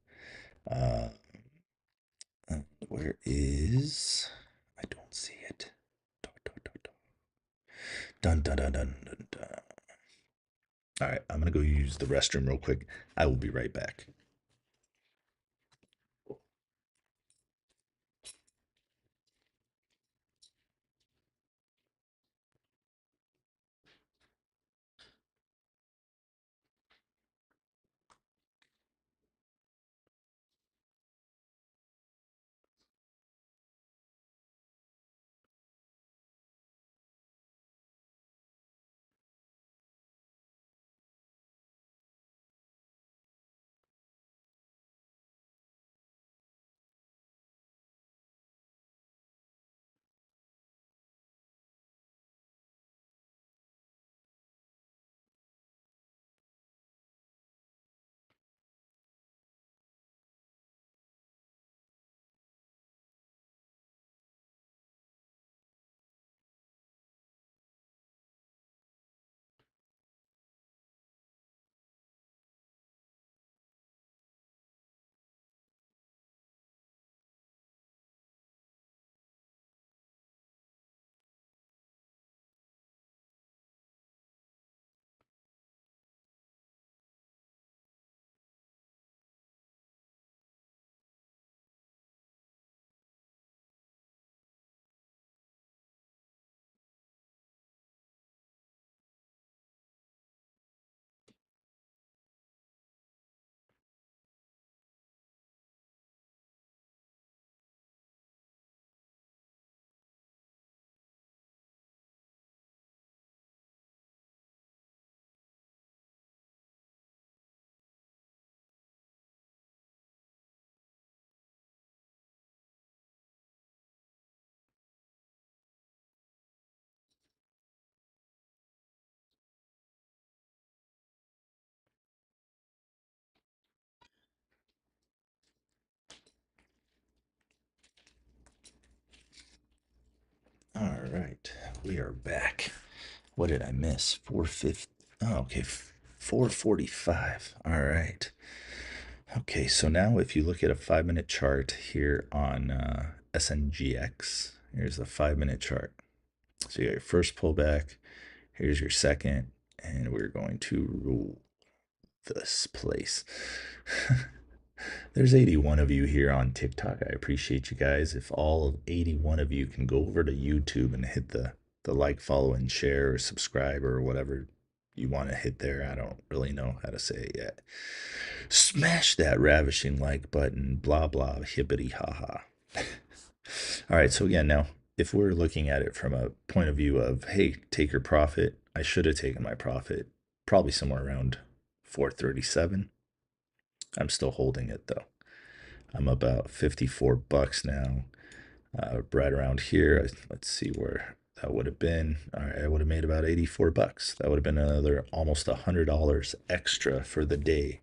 Where is... I don't see it. Dun, dun, dun, dun, dun, dun. All right, I'm going to go use the restroom real quick. I will be right back. All right, we are back. What did I miss? 450. Oh, okay, 445. All right. Okay, so now if you look at a 5-minute chart here on SNGX, here's the 5-minute chart. So you got your first pullback, here's your second, and we're going to rule this place. There's 81 of you here on TikTok. I appreciate you guys. If all 81 of you can go over to YouTube and hit the like, follow, and share, or subscribe, or whatever you want to hit there. I don't really know how to say it yet. Smash that ravishing like button, blah, blah, hippity, haha. All right, so again, now, if we're looking at it from a point of view of, hey, take your profit, I should have taken my profit probably somewhere around 437. I'm still holding it though. I'm about 54 bucks now. Right around here, let's see where that would have been. All right, I would have made about 84 bucks. That would have been another almost $100 extra for the day.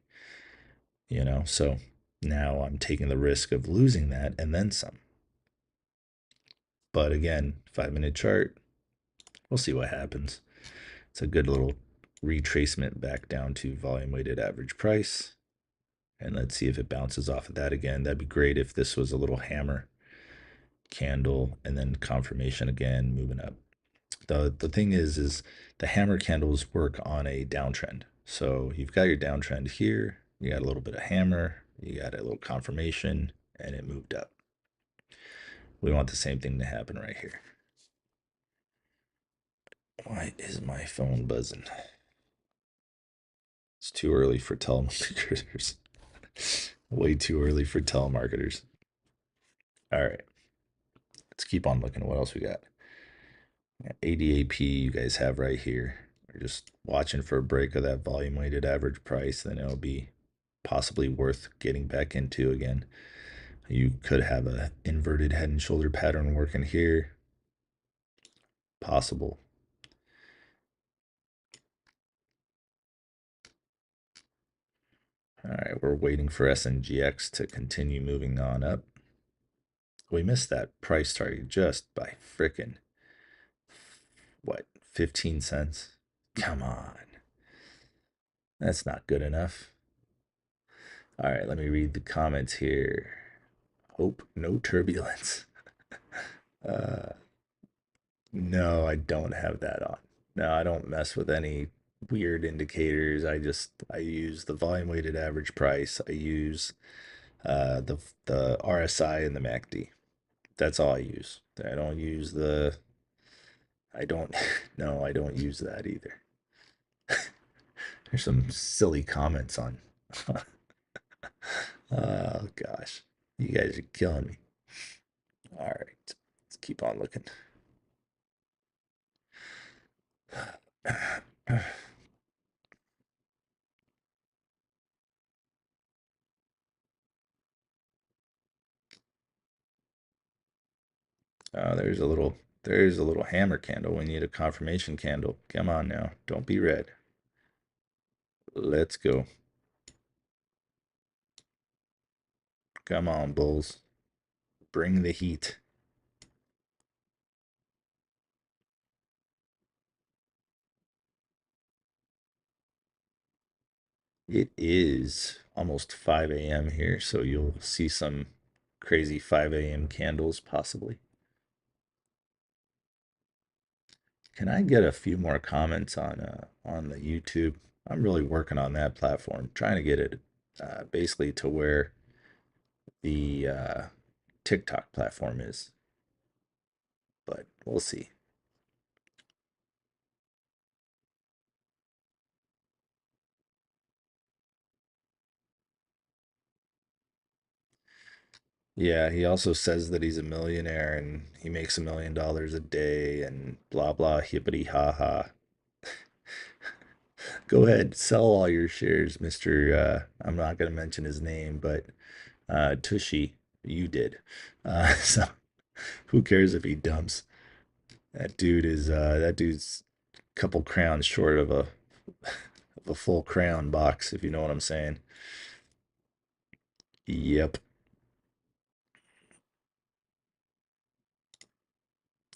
You know, so now I'm taking the risk of losing that and then some. But again, 5-minute chart, we'll see what happens. It's a good little retracement back down to volume weighted average price. And let's see if it bounces off of that again. That'd be great if this was a little hammer candle and then confirmation again, moving up. The thing is the hammer candles work on a downtrend. So you've got your downtrend here, you got a little bit of hammer, you got a little confirmation, and it moved up. We want the same thing to happen right here. Why is my phone buzzing? It's too early for telemarketers. Way too early for telemarketers. All right. Let's keep on looking. What else we got? ADAP you guys have right here. We're just watching for a break of that volume weighted average price. Then it'll be possibly worth getting back into again. You could have a inverted head and shoulder pattern working here. Possible. All right, we're waiting for SNGX to continue moving on up. We missed that price target just by frickin' what, 15 cents? Come on. That's not good enough. All right, let me read the comments here. Hope no turbulence. No, I don't have that on. No, I don't mess with any weird indicators. I use the volume weighted average price. I use the RSI and the MACD. That's all I use. I don't use the I don't no, I don't use that either. There's some silly comments on oh gosh. You guys are killing me. All right. Let's keep on looking. There's a little hammer candle. We need a confirmation candle. Come on now. Don't be red. Let's go. Come on, bulls. Bring the heat. It is almost 5 a.m. here, so you'll see some crazy 5 a.m. candles possibly. Can I get a few more comments on the YouTube? I'm really working on that platform, trying to get it basically to where the TikTok platform is, but we'll see. Yeah, he also says that he's a millionaire and he makes $1 million a day and blah blah hippity ha ha. Go ahead, sell all your shares, Mr. I'm not gonna mention his name, but Tushy, you did. So who cares if he dumps? That dude's a couple crowns short of a full crown box, if you know what I'm saying. Yep.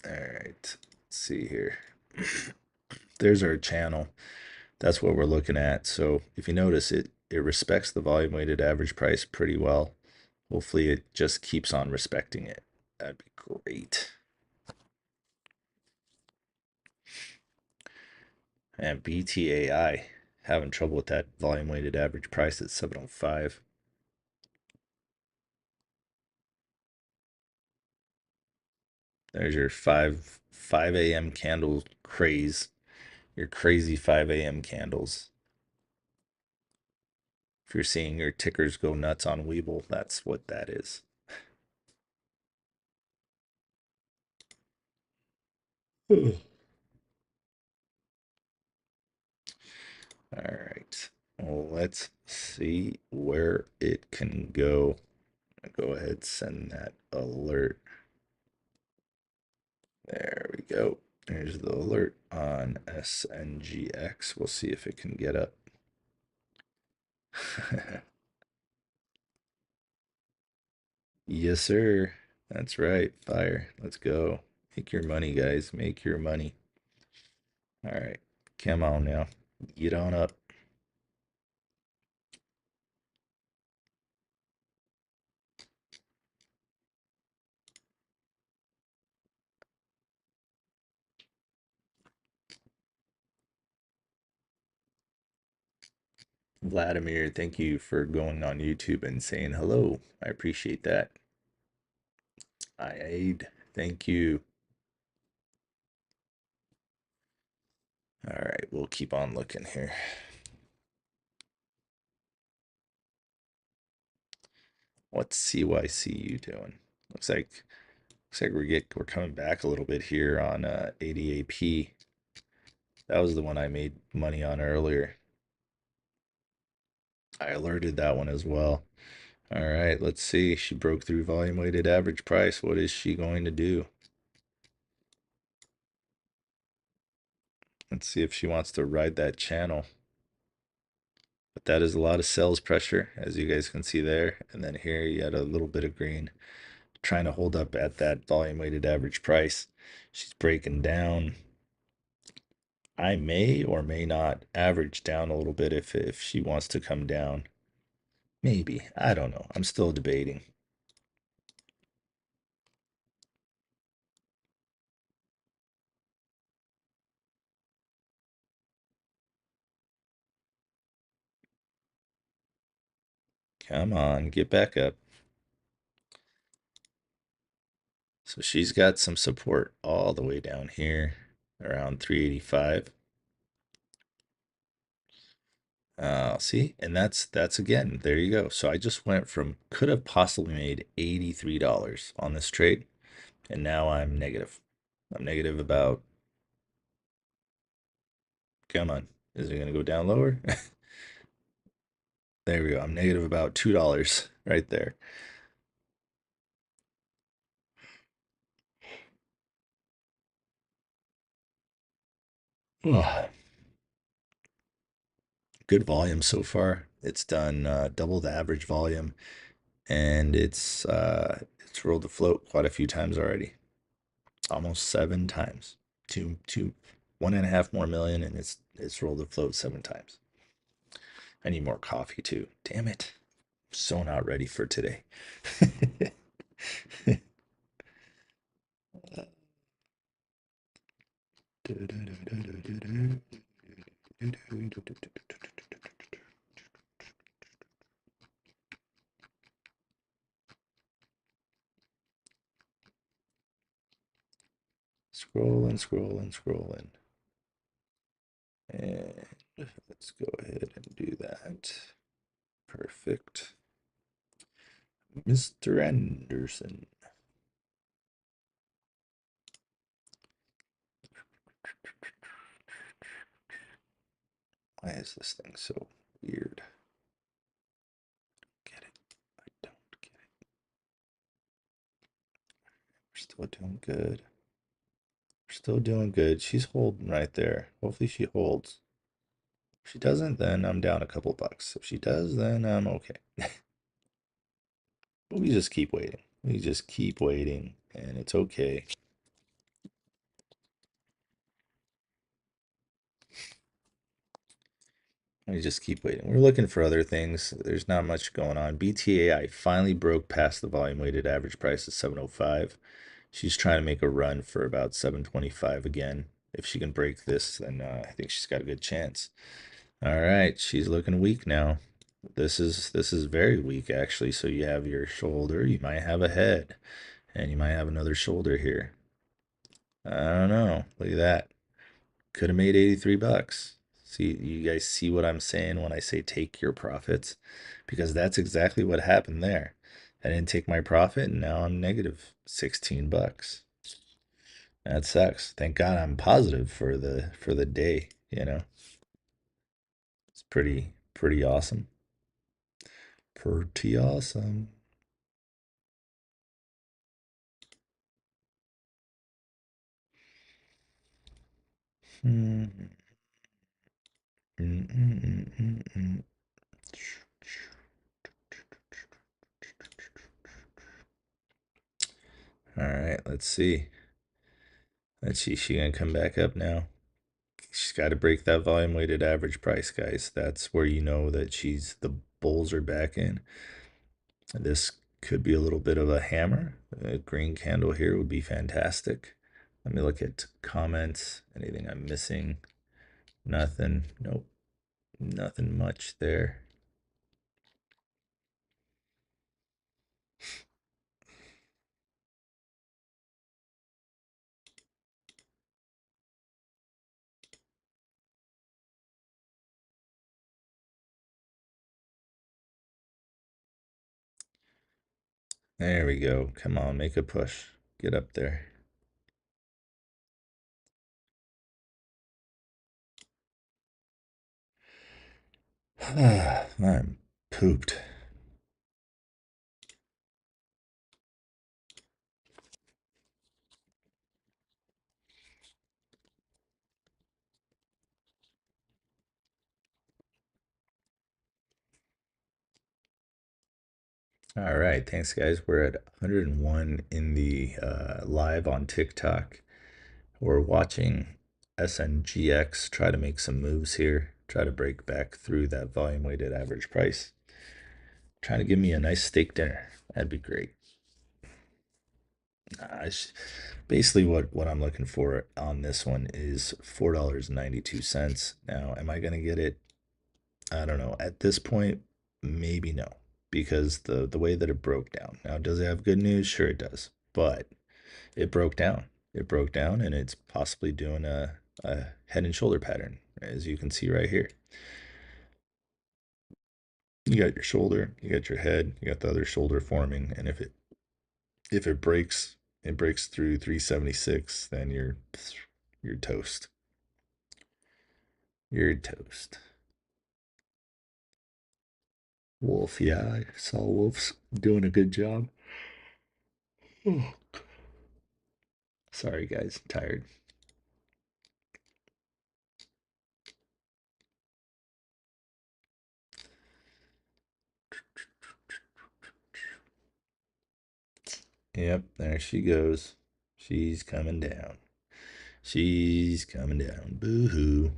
All right. Let's see here. There's our channel. That's what we're looking at. So if you notice it respects the volume weighted average price pretty well. Hopefully it just keeps on respecting it. That'd be great. And BTAI having trouble with that volume weighted average price at 705. There's your 5 a.m. candle craze. Your crazy 5 a.m. candles. If you're seeing your tickers go nuts on Weeble, that's what that is. All right. Well, let's see where it can go. Go ahead, send that alert. There we go. There's the alert on SNGX. We'll see if it can get up. Yes, sir. That's right. Fire. Let's go. Make your money, guys. Make your money. All right. Come on now. Get on up. Vladimir, thank you for going on YouTube and saying hello. I appreciate that. Aid, thank you. All right, we'll keep on looking here. What's CYCU doing? Looks like we're coming back a little bit here on ADAP. That was the one I made money on earlier. I alerted that one as well. All right, let's see. She broke through volume weighted average price. What is she going to do? Let's see if she wants to ride that channel. But that is a lot of sales pressure, as you guys can see there. And then here you had a little bit of green trying to hold up at that volume weighted average price. She's breaking down. I may or may not average down a little bit if she wants to come down. Maybe. I don't know. I'm still debating. Come on, get back up. So she's got some support all the way down here around 385. See, and that's again, there you go. So I just went from could have possibly made $83 on this trade, and now I'm negative. I'm negative about, come on, is it gonna go down lower? There we go. I'm negative about $2 right there. Oh, good volume so far. It's done double the average volume, and it's rolled the float quite a few times already. Almost 7 times. Two, 1.5 more million, and it's rolled the float 7 times. I need more coffee too. Damn it. I'm so not ready for today. Scrolling, scrolling, scrolling. And let's go ahead and do that. Perfect. Mr. Anderson. Why is this thing so weird? Get it? I don't get it. We're still doing good. We're still doing good. She's holding right there. Hopefully she holds. If she doesn't, then I'm down a couple bucks. If she does, then I'm okay. But we just keep waiting. We just keep waiting, and it's okay. We just keep waiting. We're looking for other things. There's not much going on. BTAI finally broke past the volume weighted average price of 705. She's trying to make a run for about 725 again. If she can break this, then I think she's got a good chance. All right, she's looking weak now. This is very weak actually. So you have your shoulder, you might have a head, and you might have another shoulder here. I don't know. Look at that. Could have made 83 bucks. See, you guys see what I'm saying when I say take your profits? Because that's exactly what happened there. I didn't take my profit, and now I'm negative 16 bucks. That sucks. Thank God I'm positive for the day, you know. It's pretty awesome. Pretty awesome. Mm-mm. Mm-mm-mm-mm-mm. All right, let's see. Let's see. She gonna come back up now. She's got to break that volume weighted average price, guys. That's where you know that the bulls are back in. This could be a little bit of a hammer. A green candle here would be fantastic. Let me look at comments. Anything I'm missing? Nothing. Nope. Nothing much there. There we go. Come on, make a push. Get up there. I'm pooped. All right, thanks guys. We're at 101 in the live on TikTok. We're watching SNGX try to make some moves here, try to break back through that volume weighted average price. Trying to give me a nice steak dinner. That'd be great. Basically, what I'm looking for on this one is $4.92. Now, am I gonna get it? I don't know. At this point, maybe no, because the way that it broke down. Now, does it have good news? Sure, it does. But it broke down. It broke down, and it's possibly doing a head and shoulder pattern, as you can see right here. You got your shoulder, you got your head, you got the other shoulder forming, and if it breaks through 376, then you're toast. You're toast. Wolf, yeah, I saw Wolf's doing a good job. Sorry guys, I'm tired. Yep, there she goes. She's coming down. She's coming down. Boo-hoo.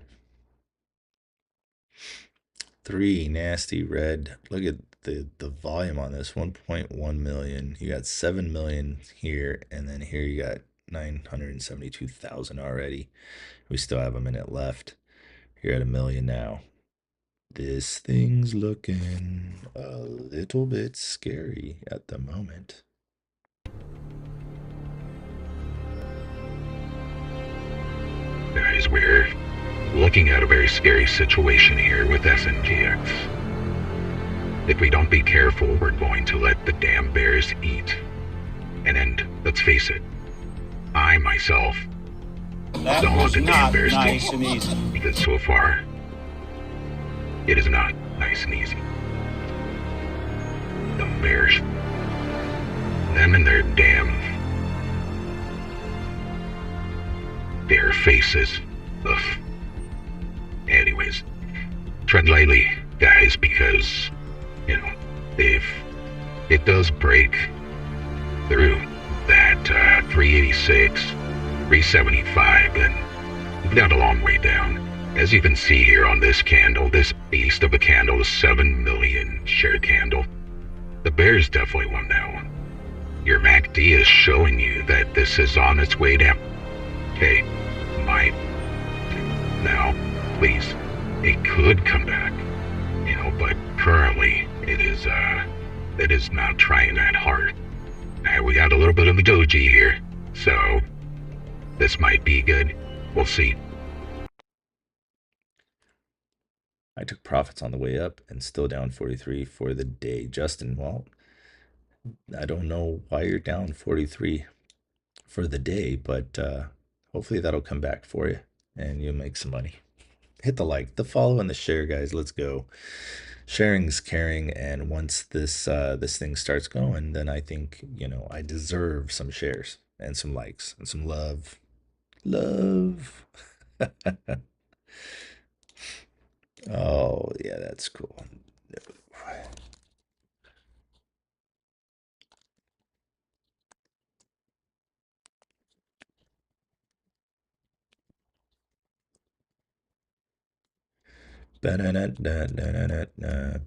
3 nasty red. Look at the volume on this, 1.1 million. You got 7 million here, and then here you got 972,000 already. We still have a minute left. You're at a million now. This thing's looking a little bit scary at the moment. Guys, we're looking at a very scary situation here with SNGX. If we don't be careful, we're going to let the damn bears eat. And let's face it, I myself That don't want was the damn not bears nice to and easy. because so far, it is not nice and easy. The bears, them and their faces. Ugh. Anyways, tread lightly, guys, because, if it does break through that 386, 375, then we've got a long way down. As you can see here on this candle, this beast of a candle, the 7 million share candle, the bears definitely won that one. Your MACD is showing you that this is on its way down. Okay, now, please, it could come back, but currently it is not trying that hard. We got a little bit of a doji here, so this might be good. We'll see. I took profits on the way up and still down 43 for the day. Justin, well, I don't know why you're down 43 for the day, but hopefully that'll come back for you and you'll make some money. Hit the like, the follow, and the share, guys. Let's go. Sharing's caring, and once this thing starts going, then I think I deserve some shares and some likes and some love. Love. Oh yeah, that's cool.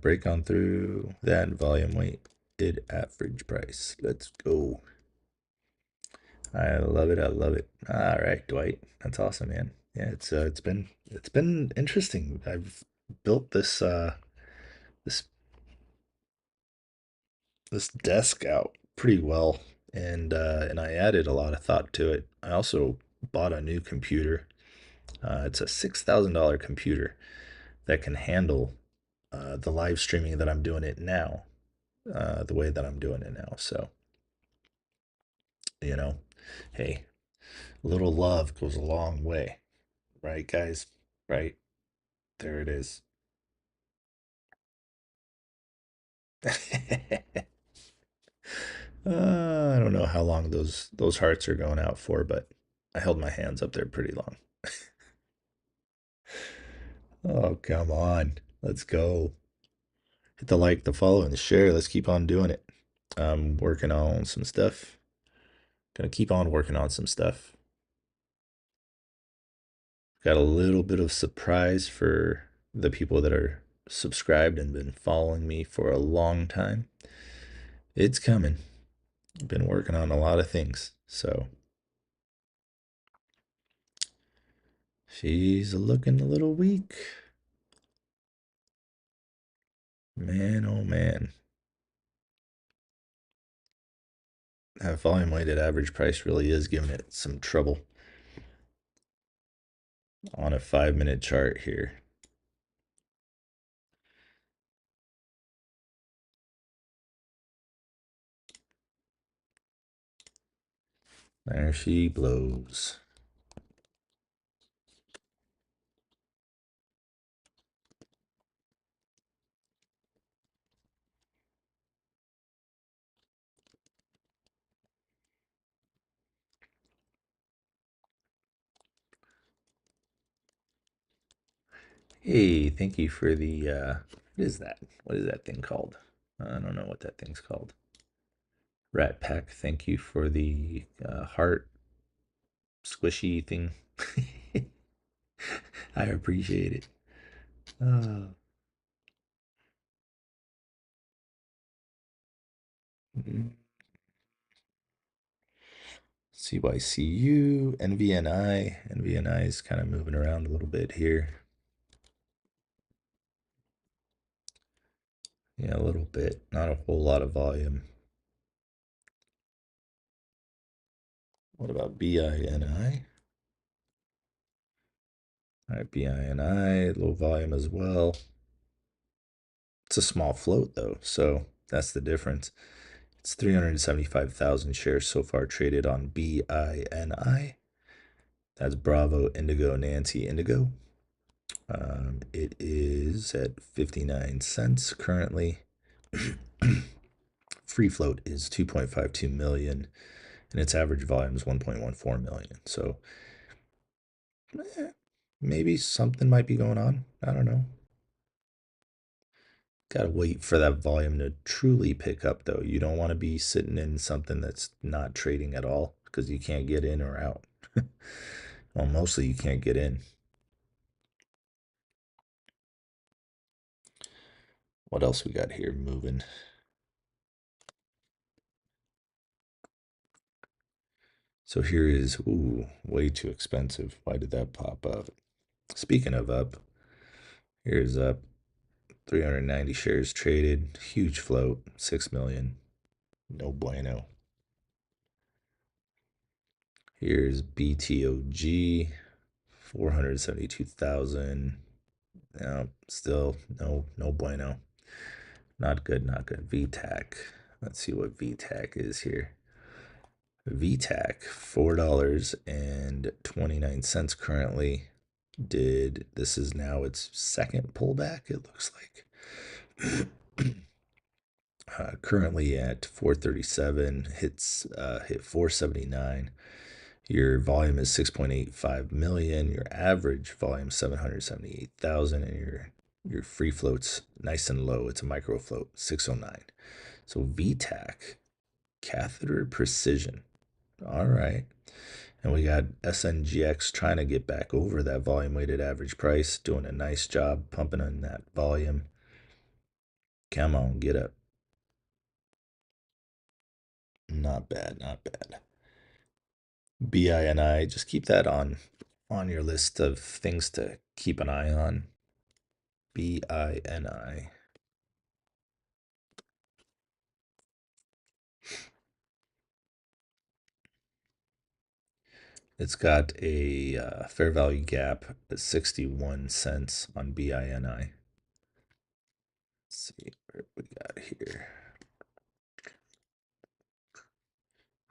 Break on through that volume weighted average price. Let's go. I love it. I love it. All right, Dwight. That's awesome, man. Yeah, it's been interesting. I've built this this desk out pretty well, and I added a lot of thought to it. I also bought a new computer. It's a $6,000 computer that can handle the live streaming that I'm doing it now, the way that I'm doing it now. So, you know, hey, a little love goes a long way, right, guys? Right? There it is. I don't know how long those hearts are going out for, but I held my hands up there pretty long. Oh, come on. Let's go. Hit the like, the follow, and the share. Let's keep on doing it. I'm working on some stuff. Gonna keep on working on some stuff. Got a little bit of surprise for the people that are subscribed and been following me for a long time. It's coming. I've been working on a lot of things. So she's looking a little weak. Man, oh man. That volume weighted average price really is giving it some trouble on a 5-minute chart here. There she blows. Hey, thank you for the, what is that? What is that thing called? I don't know what that thing's called. Rat Pack, thank you for the heart squishy thing. I appreciate it. Uh, CYCU, NVNI. NVNI is kind of moving around a little bit here. Yeah, a little bit. Not a whole lot of volume. What about BINI? All right, BINI, low volume as well. It's a small float though, so that's the difference. It's 375,000 shares so far traded on BINI. That's Bravo, Indigo, Nancy, Indigo. It is at 59 cents currently. Free float is 2.52 million, and its average volume is 1.14 million. So maybe something might be going on. I don't know. Gotta wait for that volume to truly pick up, though. You don't want to be sitting in something that's not trading at all because you can't get in or out. Well, mostly you can't get in. What else we got here moving? So here is, ooh, way too expensive. Why did that pop up? Speaking of up, here's up. 390 shares traded. Huge float. 6 million. No bueno. Here's BTOG. 472,000. No, still no bueno. Not good, not good. VTAC. Let's see what VTAC is here. VTAC, $4.29 currently. This is now its second pullback, it looks like. Currently at 437, hit 479. Your volume is 6.85 million. Your average volume 778,000, and your free float's nice and low. It's a micro float, 609. So VTAC, catheter precision. All right. And we got SNGX trying to get back over that volume weighted average price, doing a nice job pumping in that volume. Come on, get up. Not bad, not bad. BINI, just keep that on your list of things to keep an eye on. BINI. It's got a fair value gap at 61 cents on BINI. Let's see what we got here.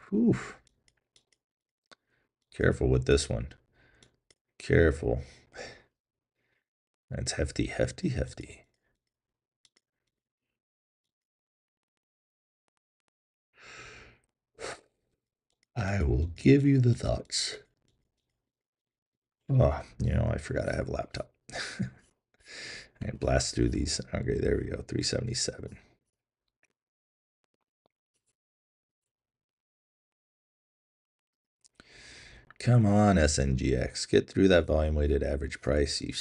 Whew. Careful with this one. Careful. That's hefty, hefty, hefty. I will give you the thoughts. Oh, I forgot I have a laptop. I blast through these. Okay, there we go. 377. Come on, SNGX. Get through that volume weighted average price. You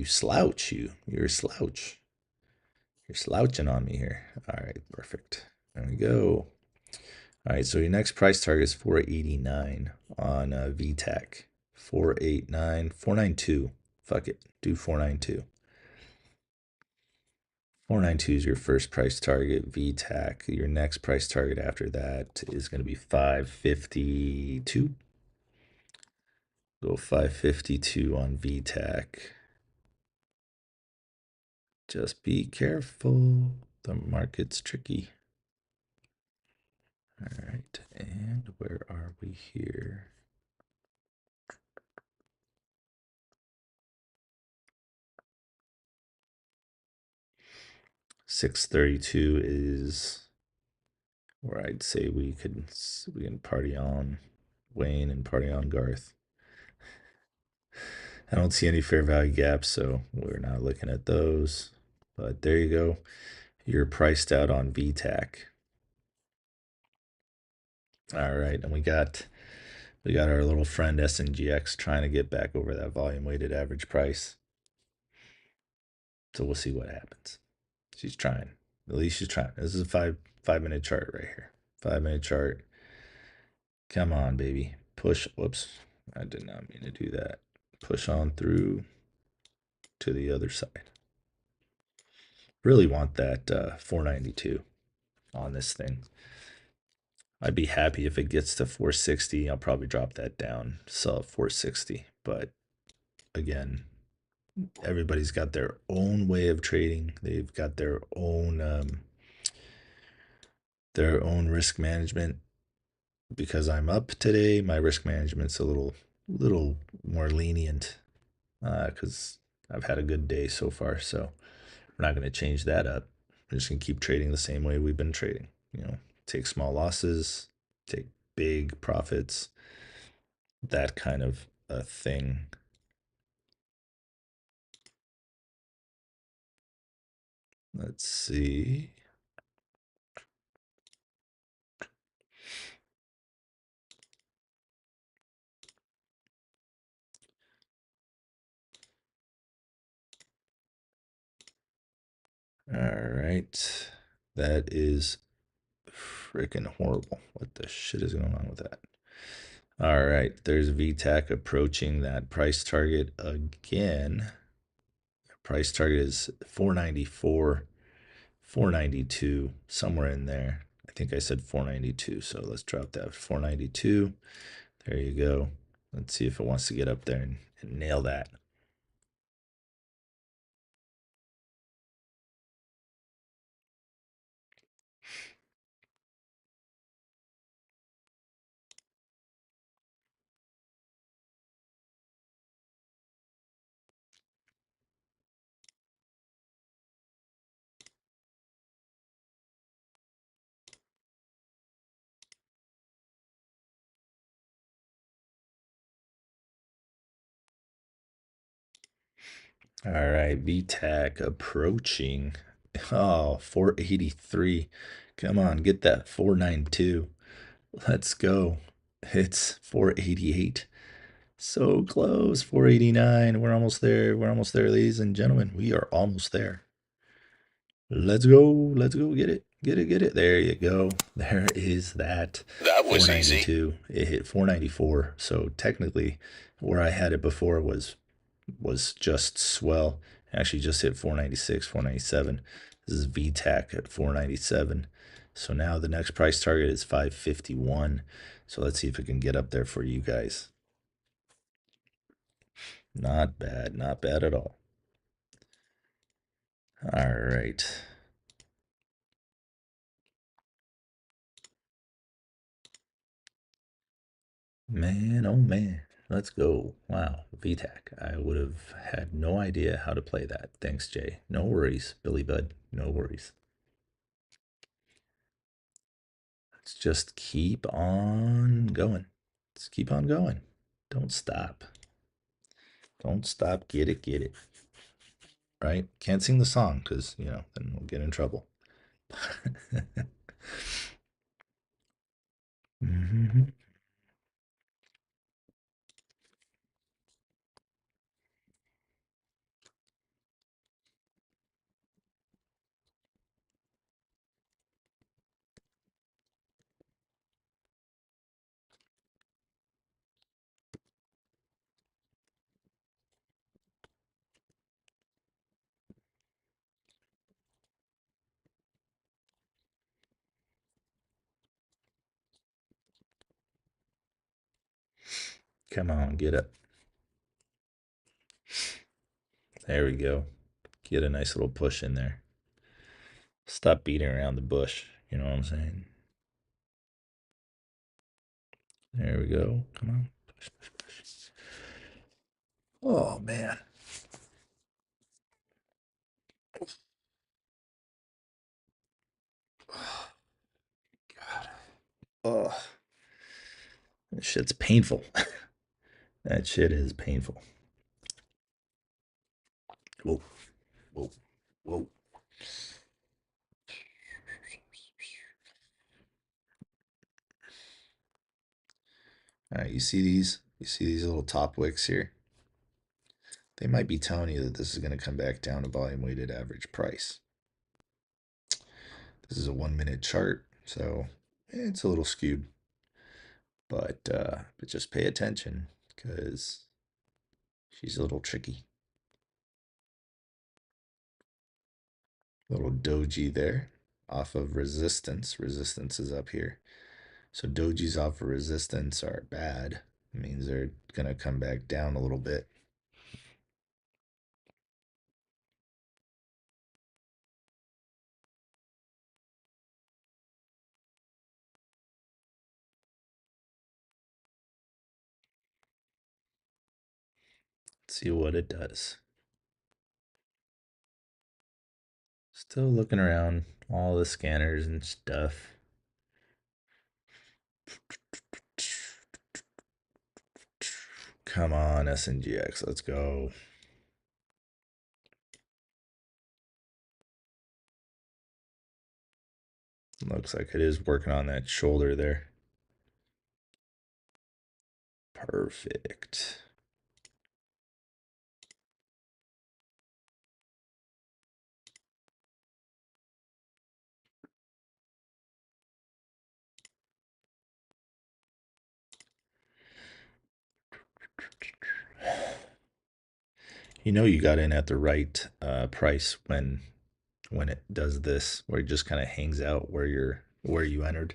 slouch. You're a slouch. You're slouching on me here. All right, perfect. There we go. All right, so your next price target is 489 on VTAC. 489, 492. Fuck it. Do 492. 492 is your first price target. VTAC. Your next price target after that is going to be 552. Go 552 on VTAC. Just be careful. The market's tricky. All right, and where are we here? $632 is where I'd say we can party on Wayne and party on Garth. I don't see any fair value gaps, so we're not looking at those. But there you go. You're priced out on VTAC. All right, and we got our little friend SNGX trying to get back over that volume weighted average price. So we'll see what happens. She's trying. At least she's trying. This is a 5-minute chart right here. 5-minute chart. Come on, baby. Push. Whoops. I did not mean to do that. Push on through to the other side. Really want that 492 on this thing. I'd be happy if it gets to 460. I'll probably drop that down, sell 460. But again, everybody's got their own way of trading. They've got their own risk management. Because I'm up today, my risk management's a little more lenient because I've had a good day so far. So we're not going to change that up. We're just going to keep trading the same way we've been trading. Take small losses, take big profits, that kind of a thing. Let's see. All right. That is freaking horrible. What the shit is going on with that? All right. There's VTAC approaching that price target again. Price target is 494, 492, somewhere in there. I think I said 492, so let's drop that 492. There you go. Let's see if it wants to get up there and nail that. All right, VTAC approaching. Oh, 483. Come on, get that 492. Let's go. It's 488. So close. 489. We're almost there. We're almost there, ladies and gentlemen. We are almost there. Let's go. Let's go get it. Get it. Get it. There you go. There is that. That was 492. It hit 494. So technically, where I had it before was just swell. Actually, just hit 496, 497. This is VTAC at 497. So now the next price target is 551. So let's see if it can get up there for you guys. Not bad. Not bad at all. All right. Man, oh man. Let's go. Wow. VTAC. I would have had no idea how to play that. Thanks, Jay. No worries, Billy Bud. No worries. just keep on going. Just keep on going. Don't stop. Don't stop. Get it, get it. Right? Can't sing the song because, then we'll get in trouble. Mm-hmm. Come on, get up. There we go. Get a nice little push in there. Stop beating around the bush. You know what I'm saying? There we go. Come on. Push, push, push. Oh, man. God. Oh, that shit's painful. That shit is painful. Whoa, whoa, whoa. All right, you see these? You see these little top wicks here? They might be telling you that this is going to come back down to volume weighted average price. This is a 1 minute chart, so it's a little skewed. But just pay attention because she's a little tricky. Little doji there off of resistance. Resistance is up here. So dojis off of resistance are bad. It means they're going to come back down a little bit. Let's see what it does. Still looking around all the scanners and stuff. Come on, SNGX, let's go. Looks like it is working on that shoulder there. Perfect. You got in at the right price when it does this, where it just kind of hangs out where you entered.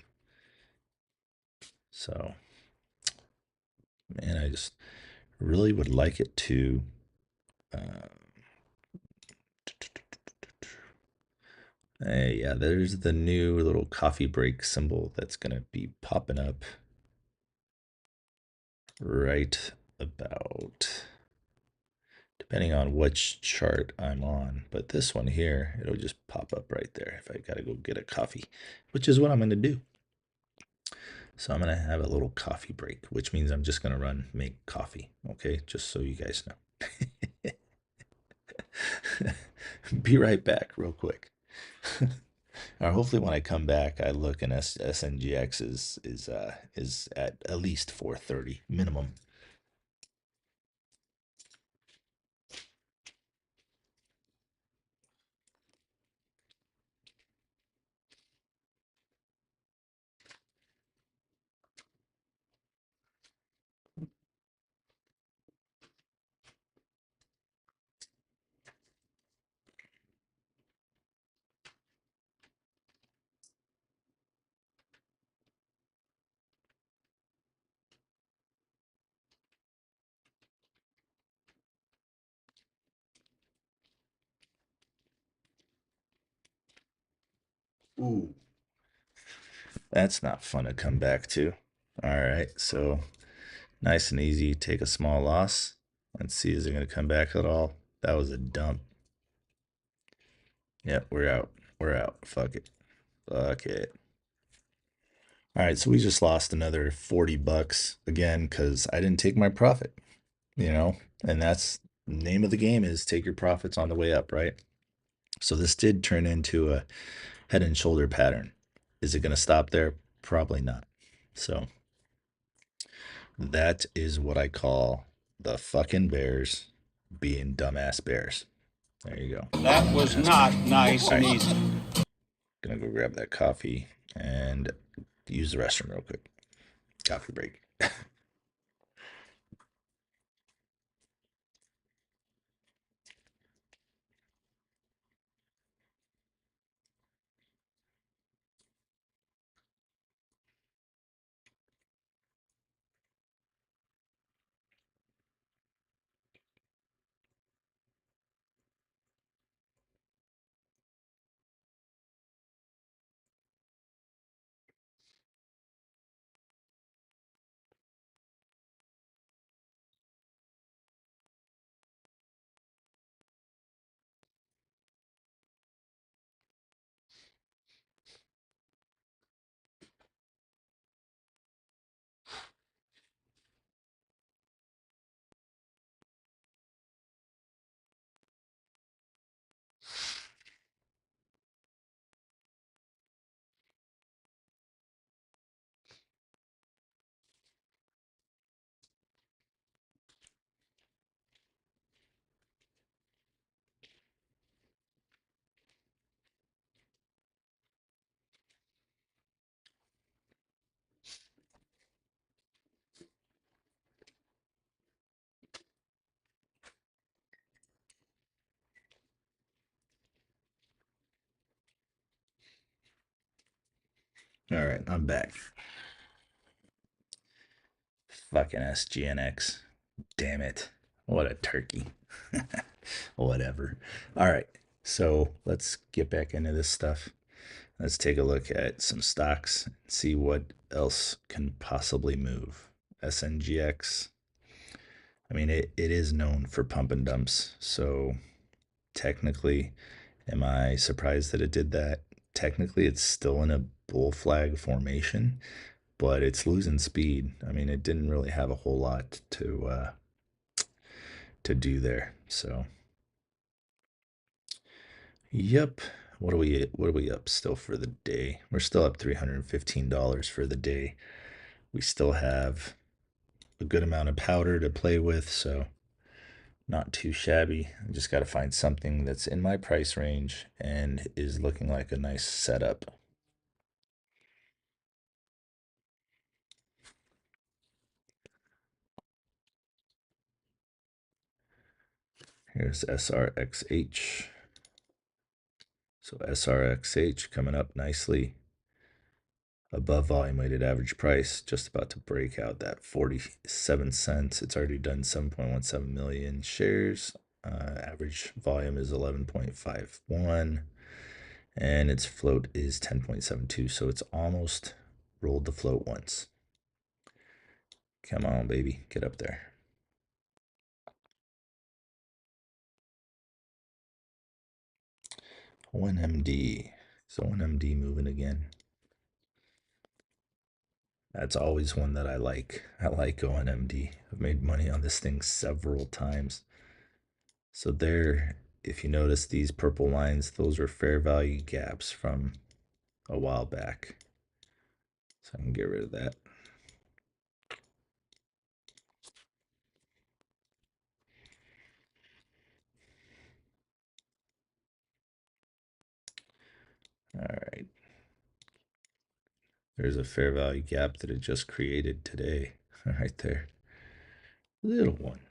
So, man, I just really would like it to. Hey, yeah, there's the new little coffee break symbol that's gonna be popping up right about, depending on which chart I'm on. But this one here, it'll just pop up right there if I gotta go get a coffee, which is what I'm gonna do. So I'm gonna have a little coffee break, which means I'm just gonna make coffee. Okay, just so you guys know. Be right back, real quick. Or hopefully, when I come back, I look and SNGX is at least 430 minimum. Ooh, that's not fun to come back to. All right, so nice and easy. Take a small loss. Let's see, is it going to come back at all? That was a dump. Yep, we're out. We're out. Fuck it. Fuck it. All right, so we just lost another 40 bucks again because I didn't take my profit, you know, and that's name of the game is take your profits on the way up, right? So this did turn into a head and shoulder pattern. Is it going to stop there? Probably not. So that is what I call the fucking bears being dumbass bears. There you go. That was not nice and easy. Gonna go grab that coffee and use the restroom real quick. Coffee break. All right, I'm back. Fucking SGNX. Damn it. What a turkey. Whatever. All right, so let's get back into this stuff. Let's take a look at some stocks and see what else can possibly move. SNGX. I mean, it is known for pump and dumps. So technically, am I surprised that it did that? Technically, it's still in a bull flag formation, but it's losing speed. I mean, it didn't really have a whole lot to do there. So, yep. What are we up still for the day? We're still up $315 for the day. We still have a good amount of powder to play with, so not too shabby. I just got to find something that's in my price range and is looking like a nice setup. Here's SRXH. So SRXH coming up nicely above volume weighted average price, just about to break out that 47 cents. It's already done 7.17 million shares. Average volume is 11.51 and its float is 10.72. So it's almost rolled the float once. Come on, baby, get up there. ONMD. So ONMD moving again. That's always one that I like. I like ONMD. I've made money on this thing several times. So there, if you notice these purple lines, those are fair value gaps from a while back. So I can get rid of that. All right. There's a fair value gap that it just created today, right there. Little one.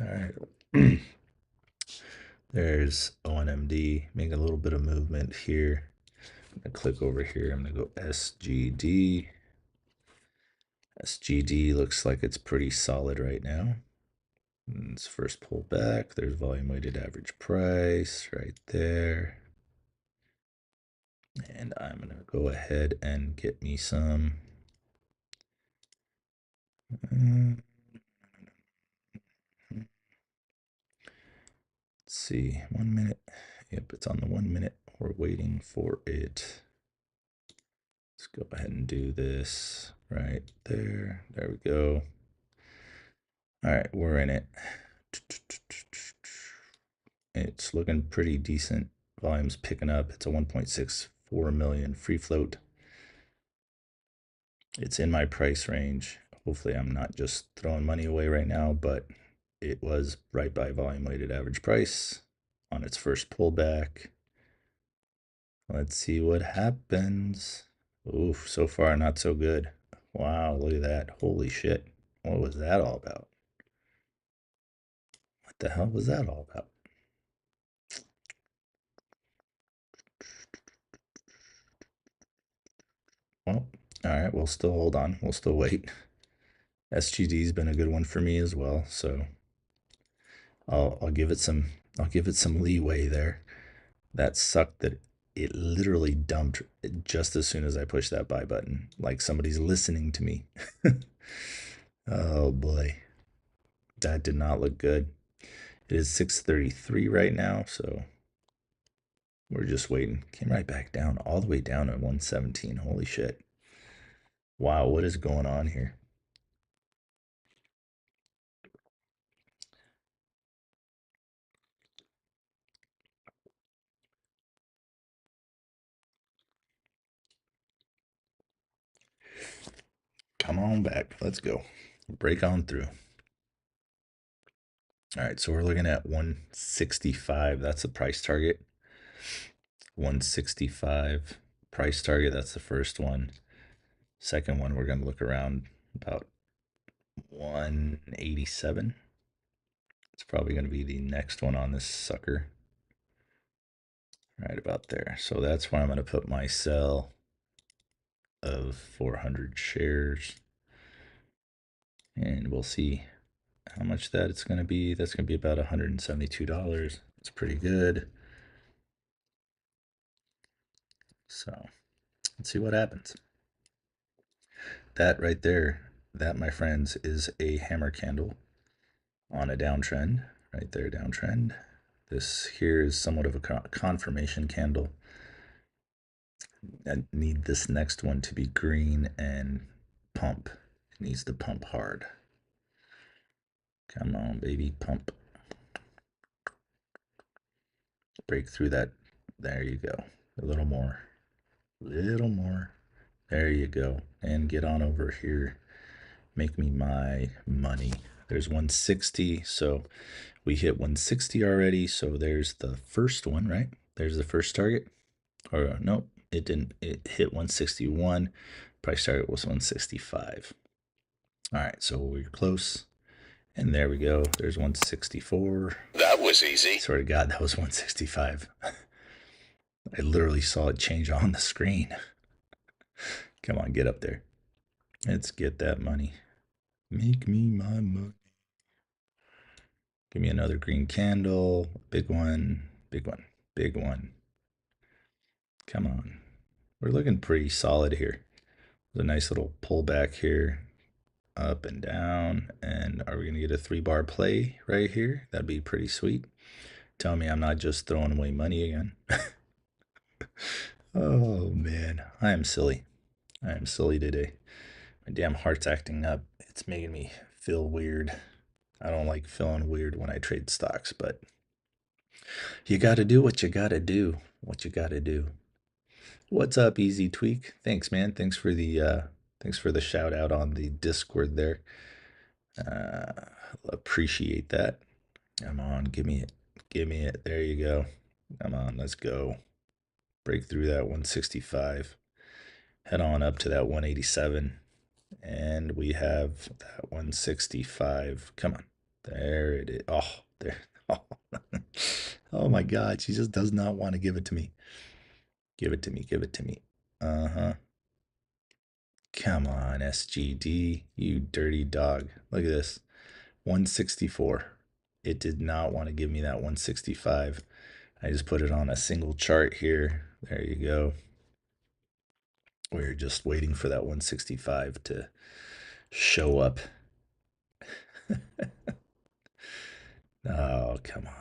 All right. There's ONMD, make a little bit of movement here. I'm gonna click over here. I'm gonna go SGD. SGD looks like it's pretty solid right now. And it's first pull back. There's volume weighted average price right there. And I'm gonna go ahead and get me some. Let's see, 1 minute. Yep, it's on the 1 minute. We're waiting for it. Let's go ahead and do this right there. There we go. All right, we're in it. It's looking pretty decent. Volume's picking up. It's a 1.64 million free float. It's in my price range. Hopefully I'm not just throwing money away right now, but it was right by volume weighted average price on its first pullback. Let's see what happens. Oof, so far not so good. Wow, look at that. Holy shit. What was that all about? What the hell was that all about? Well, all right, we'll still hold on. We'll still wait. SGD's been a good one for me as well, so I'll give it some leeway there. That sucked that it literally dumped just as soon as I pushed that buy button, like somebody's listening to me. Oh boy, that did not look good. It is 6:33 right now, so we're just waiting. Came right back down, all the way down at 117. Holy shit. Wow, what is going on here? Come on back. Let's go. Break on through. All right, so we're looking at 165. That's the price target. 165 price target. That's the first one. Second one, we're going to look around about 187. It's probably going to be the next one on this sucker. Right about there. So that's where I'm going to put my sell of 400 shares. And we'll see how much that it's going to be. That's going to be about $172. It's pretty good. So let's see what happens. That right there, that, my friends, is a hammer candle on a downtrend. Right there, downtrend. This here is somewhat of a confirmation candle. I need this next one to be green and pump. It needs to pump hard. Come on, baby, pump. Break through that. There you go. A little more. Little more. There you go. And get on over here. Make me my money. There's 160. So we hit 160 already. So there's the first one, right? There's the first target. Or nope, it didn't. It hit 161. Price target was 165. All right, so we're close. And there we go. There's 164. That was easy. Swear to God, that was 165. I literally saw it change on the screen. Come on, get up there. Let's get that money. Make me my money. Give me another green candle. Big one, big one, big one. Come on. We're looking pretty solid here. There's a nice little pullback here. Up and down. And are we going to get a 3-bar play right here? That'd be pretty sweet. Tell me I'm not just throwing away money again. Oh, man. I am silly. I am silly today. My damn heart's acting up. It's making me feel weird. I don't like feeling weird when I trade stocks, but you got to do what you got to do. What you got to do. What's up, Easy Tweak? Thanks, man. Thanks for the shout out on the Discord there. Appreciate that. Come on, give me it. Give me it. There you go. Come on, let's go. Break through that 165. Head on up to that 187. And we have that 165. Come on. There it is. Oh, there. Oh, Oh my God, she just does not want to give it to me. Give it to me, give it to me. Uh-huh. Come on, SGD, you dirty dog. Look at this. 164. It did not want to give me that 165. I just put it on a single chart here. There you go. We're just waiting for that 165 to show up. Oh, come on.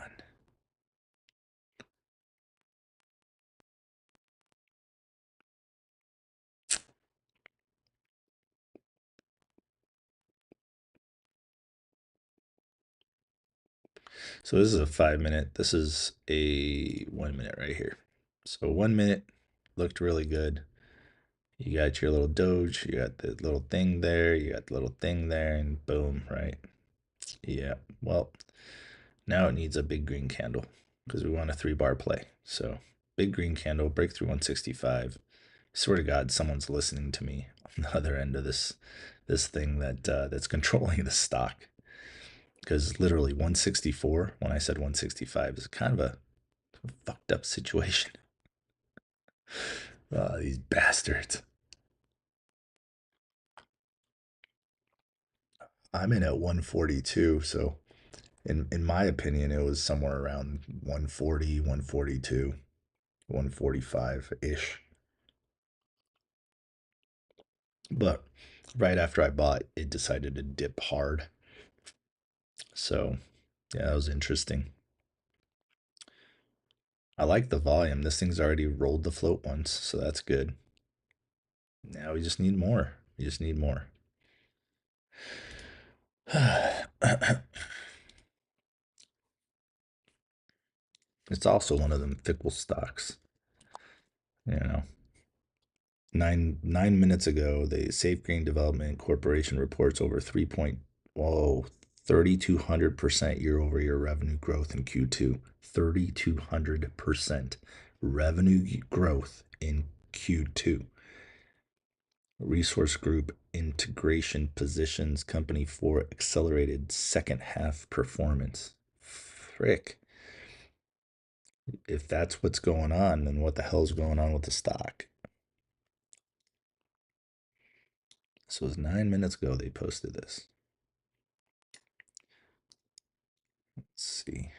So this is a 5 minute. This is a 1 minute right here. So 1 minute looked really good. You got your little doge, you got the little thing there, you got the little thing there, and boom, right? Yeah, well, now it needs a big green candle because we want a 3 bar play. So big green candle, breakthrough 165. Swear to God, someone's listening to me on the other end of this thing that's controlling the stock. Because literally 164, when I said 165, is kind of a fucked up situation. These bastards. I'm in at 142, so in my opinion, it was somewhere around 140, 142, 145 ish. But right after I bought, it decided to dip hard. So yeah, that was interesting. I like the volume. This thing's already rolled the float once, so that's good. Now we just need more. We just need more. It's also one of them fickle stocks. You know, nine minutes ago, the Safe Green Development Corporation reports over 3,200% year-over-year revenue growth in Q2. 3,200% revenue growth in Q2. Resource Group integration positions company for accelerated second half performance. Frick. If that's what's going on, then what the hell's going on with the stock? This was 9 minutes ago they posted this. Let's see.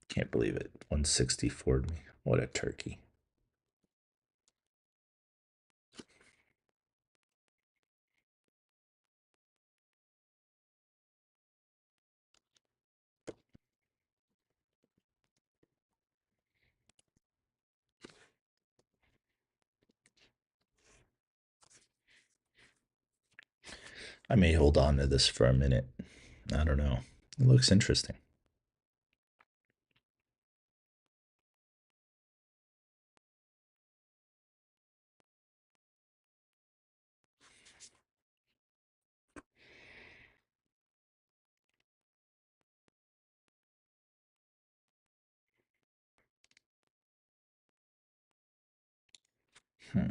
Can't believe it. 164 me. What a turkey. I may hold on to this for a minute. I don't know. It looks interesting. Hmm.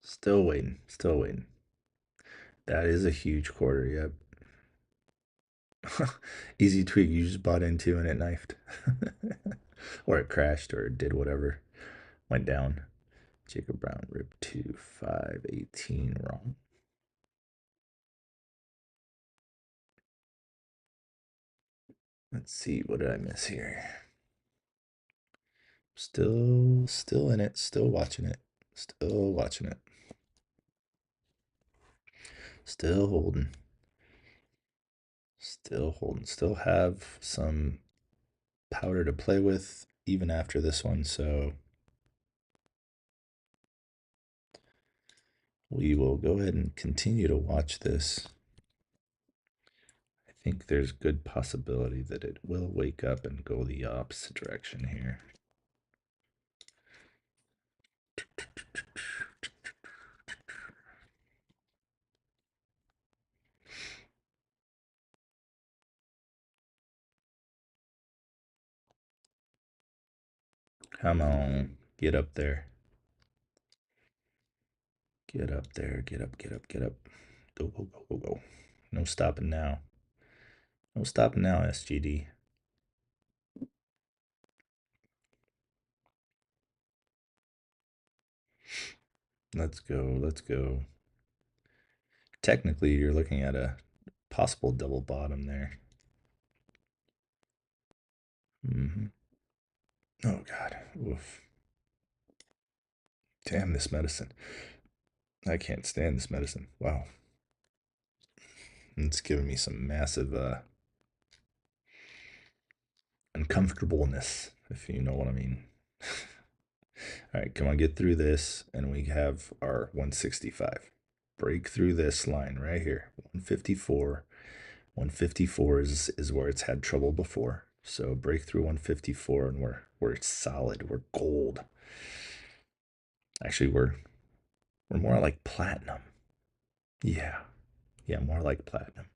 Still waiting. Still waiting. That is a huge quarter. Yep. Easy tweak. You just bought into and it knifed. or it crashed, or it did whatever, went down. Jacob Brown, rip 2518, wrong. Let's see, what did I miss here? Still in it, still watching it, still watching it. Still holding. Still holding. Still have some powder to play with even after this one, so we will go ahead and continue to watch this. I think there's good possibility that it will wake up and go the opposite direction here. Come on, get up there. Get up there, get up, get up, get up. Go, go, go, go, go. No stopping now. No stopping now, SGD. Let's go, let's go. Technically, you're looking at a possible double bottom there. Oh, God. Oof. Damn this medicine. I can't stand this medicine. Wow. It's giving me some massive uncomfortableness, if you know what I mean. All right, come on, get through this, and we have our 165. Break through this line right here. 154. 154 is where it's had trouble before. So break through 154, and we're solid. We're gold. Actually, we're more like platinum. Yeah, more like platinum.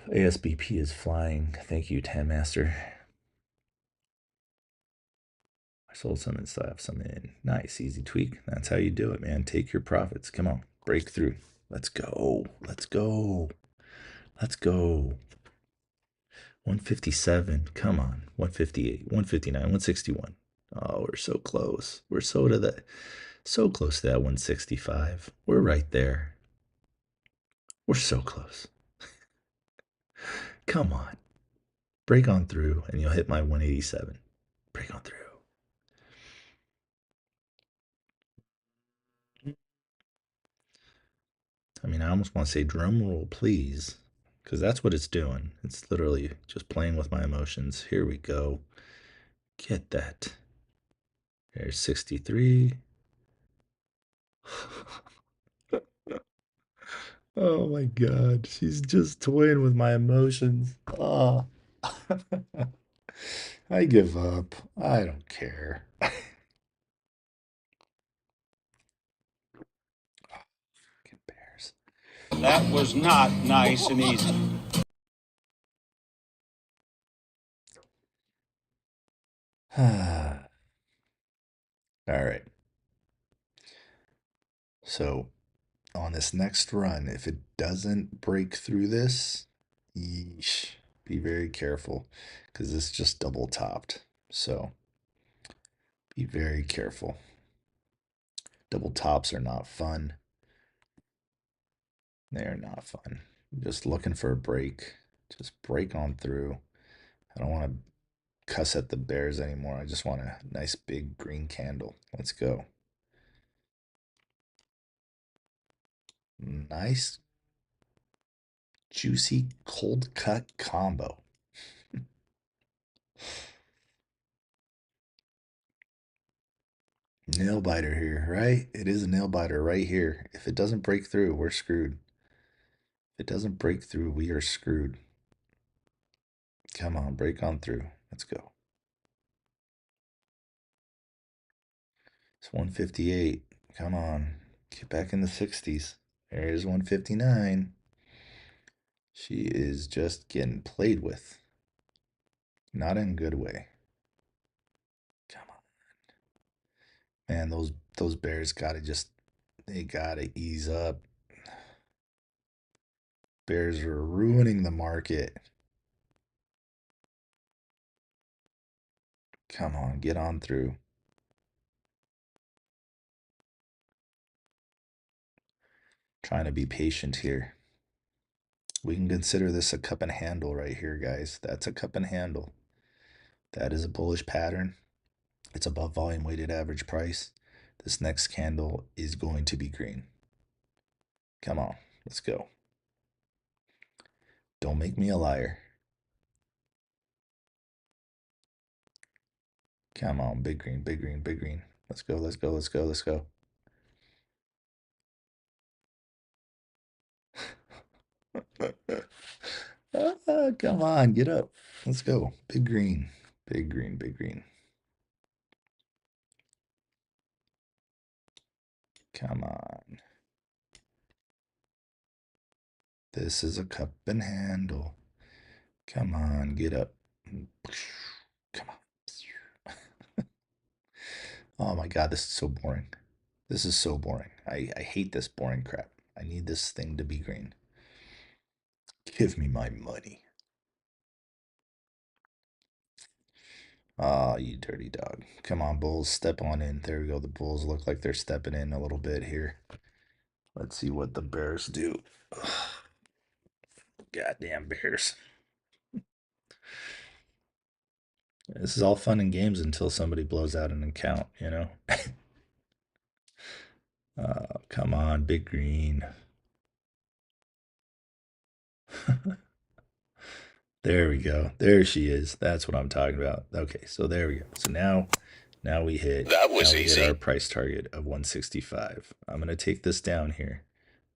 ASBP is flying. Thank you, Tan Master. I sold some and still have some in. Nice, easy tweak. That's how you do it, man. Take your profits. Come on, break through. Let's go. Let's go. Let's go. 157. Come on. 158, 159, 161. Oh, we're so close. We're so close to that 165. We're right there. We're so close. Come on. Break on through and you'll hit my 187. Break on through. I mean, I almost want to say drum roll, please, because that's what it's doing. It's literally just playing with my emotions. Here we go. Get that. There's 63. Oh my God. She's just toying with my emotions. Oh. I give up. I don't care. Fucking bears. That was not nice and easy. All right. So on this next run, if it doesn't break through this, yeesh, be very careful because it's just double topped. So be very careful. Double tops are not fun. They're not fun. I'm just looking for a break. Just break on through. I don't want to cuss at the bears anymore. I just want a nice big green candle. Let's go. Nice, juicy, cold cut combo. Nail biter here, right? It is a nail biter right here. If it doesn't break through, we're screwed. If it doesn't break through, we are screwed. Come on, break on through. Let's go. It's 158. Come on. Get back in the 60s. There's 159. She is just getting played with. Not in a good way. Come on. Man, those bears they gotta ease up. Bears are ruining the market. Come on, get on through. Trying to be patient here. We can consider this a cup and handle right here, guys. That's a cup and handle. That is a bullish pattern. It's above volume weighted average price. This next candle is going to be green. Come on, let's go. Don't make me a liar. Come on, big green, big green, big green. Let's go, let's go, let's go, let's go. Come on, get up. Let's go. Big green, big green, big green. Come on. This is a cup and handle. Come on, get up. Come on. Oh my God, this is so boring. This is so boring. I hate this boring crap. I need this thing to be green. Give me my money. Ah, you dirty dog. Come on, bulls, step on in. There we go. The bulls look like they're stepping in a little bit here. Let's see what the bears do. Goddamn bears. This is all fun and games until somebody blows out an account, you know? Come on, big green. There we go. There she is. That's what I'm talking about. Okay, so there we go. So now we hit our price target of 165. I'm gonna take this down here.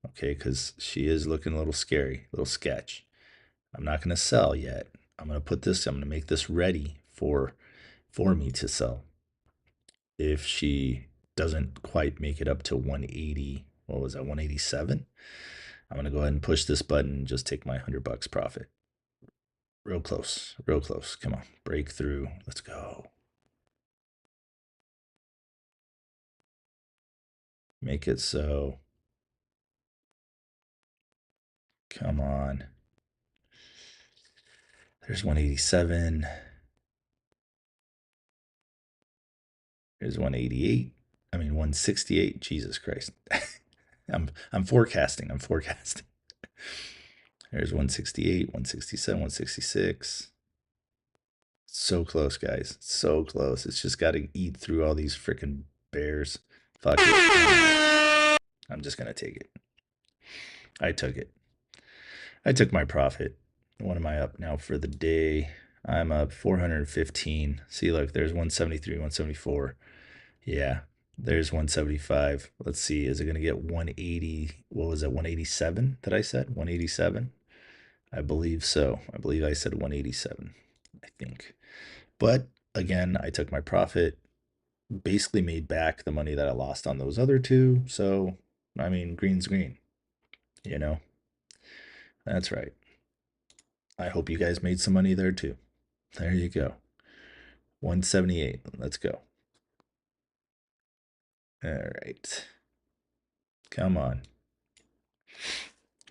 Okay, because she is looking a little scary, a little sketch. I'm not gonna sell yet. I'm gonna make this ready for me to sell. If she doesn't quite make it up to 180, what was that, 187? I'm gonna go ahead and push this button and just take my $100 profit. Real close, real close. Come on, break through. Let's go. Make it so. Come on. There's 187. There's 188. I mean 168. Jesus Christ. I'm forecasting. I'm forecasting. There's 168, 167, 166. So close, guys. So close. It's just got to eat through all these freaking bears. Fuck it. I'm just going to take it. I took it. I took my profit. What am I up now for the day? I'm up 415. See, look, there's 173, 174. Yeah, there's 175. Let's see. Is it going to get 180? What was it? 187 that I said? 187? I believe so. I believe I said 187, I think. But again, I took my profit, basically made back the money that I lost on those other two. So, I mean, green's green, you know? That's right. I hope you guys made some money there too. There you go. 178. Let's go. All right. Come on.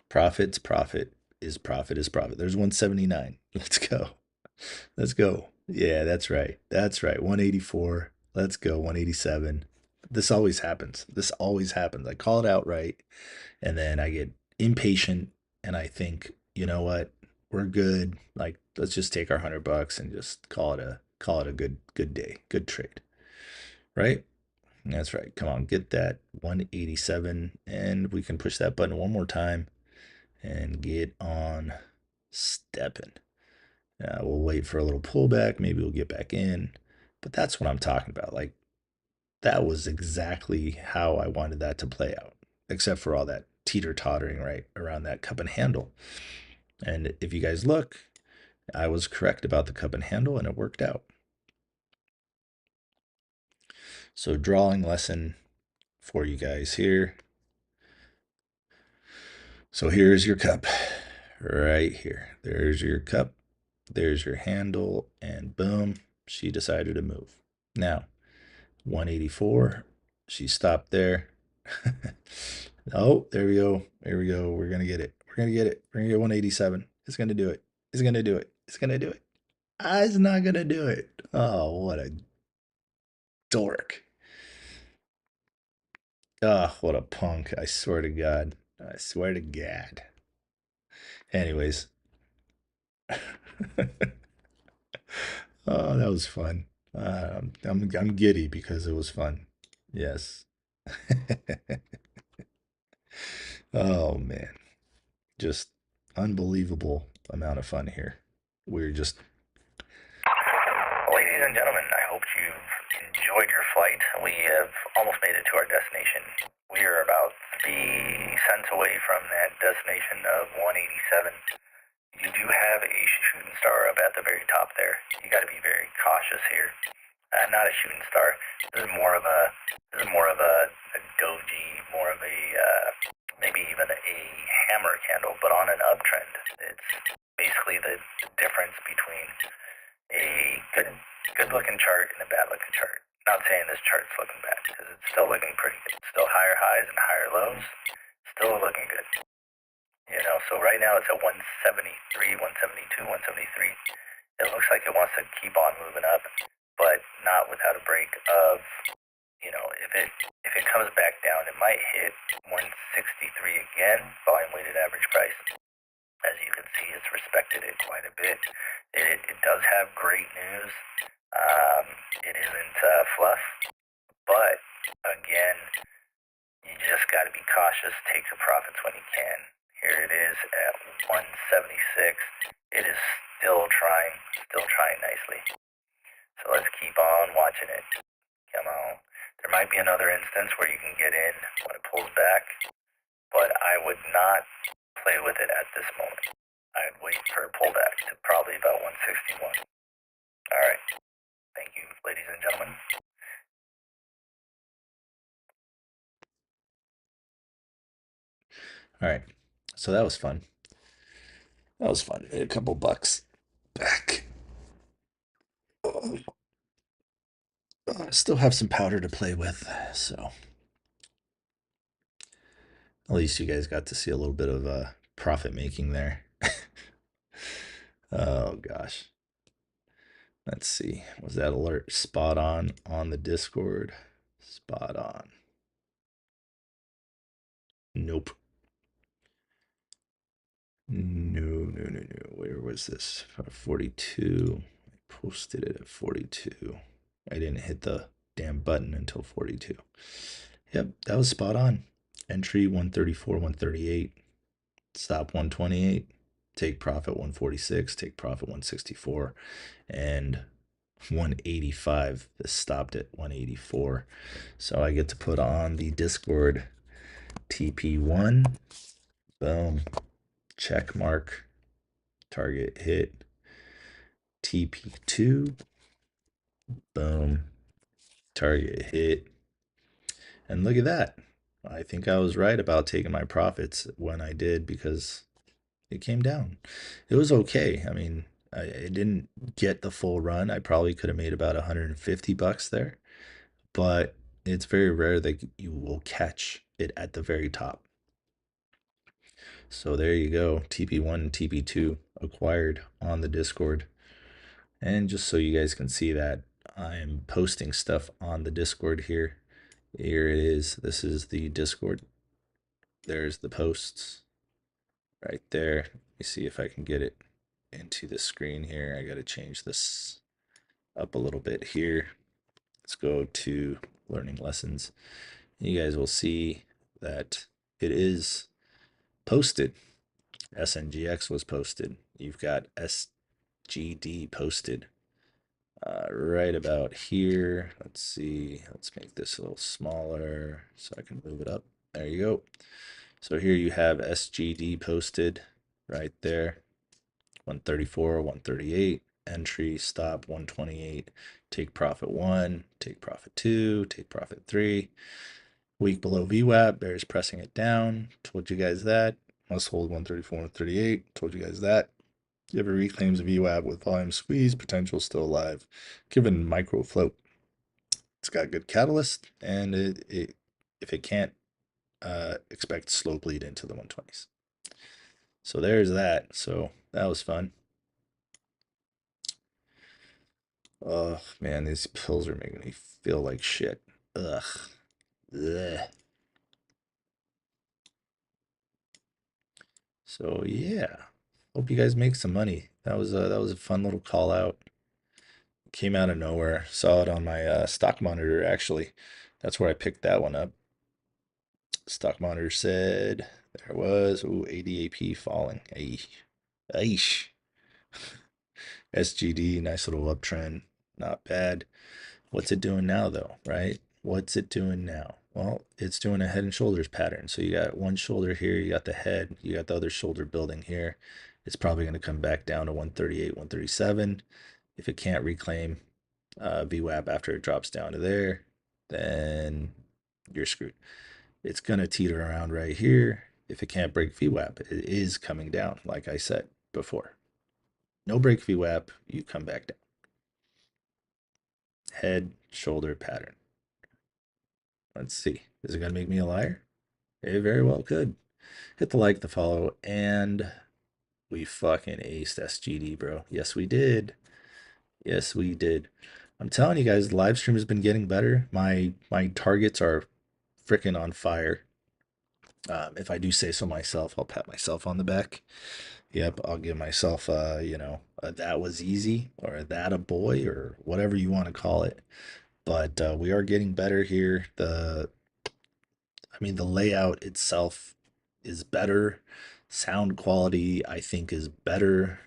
Profit's profit is profit is profit. There's 179. Let's go. Let's go. Yeah, that's right. That's right. 184. Let's go. 187. This always happens. This always happens. I call it out right, and then I get impatient and I think, you know what? We're good. Like, let's just take our $100 and just call it a good day, good trade. Right? That's right. Come on, get that 187, and we can push that button one more time and get on stepping. We'll wait for a little pullback. Maybe we'll get back in. But that's what I'm talking about. Like, that was exactly how I wanted that to play out, except for all that teeter-tottering right around that cup and handle. And if you guys look, I was correct about the cup and handle, and it worked out. So drawing lesson for you guys here. So here's your cup right here. There's your cup. There's your handle, and boom, she decided to move. Now, 184, she stopped there. Oh, there we go. There we go. We're going to get it. We're going to get it. We're going to get 187. It's going to do it. It's going to do it. It's going to do it. I was not gonna do it. Oh, what a dork. Oh, what a punk. I swear to God. I swear to God. Anyways. Oh, that was fun. I'm giddy because it was fun. Yes. Oh man, just unbelievable amount of fun here. We're just. Ladies and gentlemen, I hope you've enjoyed your flight. We have almost made it to our destination. We are about 3 cents away from that destination of 187. You do have a shooting star up at the very top there. You got to be very cautious here. Not a shooting star. This is more of a doji, more of a maybe even a hammer candle, but on an uptrend. It's basically the difference between a good looking chart and a bad looking chart. Not saying this chart's looking bad because it's still looking pretty good. Still higher highs and higher lows. Still looking good. You know, so right now it's at 173, 172, 173. It looks like it wants to keep on moving up, but not without a break of, you know, if it comes back down, it might hit 163 again, volume weighted average price. As you can see, it's respected it quite a bit. It does have great news. It isn't fluff, but again, you just got to be cautious. Take your profits when you can. Here it is at 176. It is still trying nicely. So let's keep on watching it. Come on. There might be another instance where you can get in when it pulls back, but I would not play with it at this moment. I'd wait for a pullback to probably about 161. All right. Thank you, ladies and gentlemen. All right. So that was fun. That was fun. A couple bucks back. Oh, I still have some powder to play with, so at least you guys got to see a little bit of profit making there. Oh gosh. Let's see. Was that alert spot on the Discord? Spot on. Nope. No. Where was this? 42. I posted it at 42. I didn't hit the damn button until 42. Yep, that was spot on. Entry 134, 138. Stop 128. Take profit 146. Take profit 164. And 185. This stopped at 184. So I get to put on the Discord TP1. Boom. Check mark. Target hit. TP2. Boom. Target hit. And look at that. I think I was right about taking my profits when I did because it came down. It was okay. I mean, I didn't get the full run. I probably could have made about 150 bucks there, but it's very rare that you will catch it at the very top. So there you go. TP1 and TP2 acquired on the Discord. And just so you guys can see that, I'm posting stuff on the Discord here. Here it is. This is the Discord. There's the posts right there. Let me see if I can get it into the screen here. I got to change this up a little bit here. Let's go to learning lessons. You guys will see that it is posted. SNGX was posted. You've got SGD posted right about here. Let's see. Let's make this a little smaller so I can move it up. There you go. So here you have SGD posted right there. 134, 138. Entry, stop, 128. Take profit 1, take profit 2, take profit 3. Week below VWAP, bears pressing it down. Told you guys that. Must hold 134, 138. Told you guys that. If it reclaims VWAP with volume squeeze, potential still alive. Given micro float, it's got good catalyst, and if it can't, expect slow bleed into the 120s. So there's that. So that was fun. Oh man, these pills are making me feel like shit. Ugh. Ugh. So yeah, hope you guys make some money. That was a fun little call out. Came out of nowhere. Saw it on my stock monitor actually. That's where I picked that one up. Stock monitor said there was ADAP falling. Aish. SGD, nice little uptrend. Not bad. What's it doing now though, right? What's it doing now? Well, it's doing a head and shoulders pattern. So you got one shoulder here, you got the head, you got the other shoulder building here. It's probably going to come back down to 138, 137. If it can't reclaim VWAP after it drops down to there, then you're screwed. It's going to teeter around right here. If it can't break VWAP, it is coming down, like I said before. No break VWAP, you come back down. Head, shoulder pattern. Let's see. Is it going to make me a liar? It very well could. Hit the like, the follow, and we fucking aced SGD, bro. Yes, we did. Yes, we did. I'm telling you guys, the live stream has been getting better. My targets are freaking on fire. If I do say so myself, I'll pat myself on the back. Yep, I'll give myself, that was easy, or that a boy, or whatever you want to call it. But we are getting better here. The layout itself is better. Sound quality, I think, is better.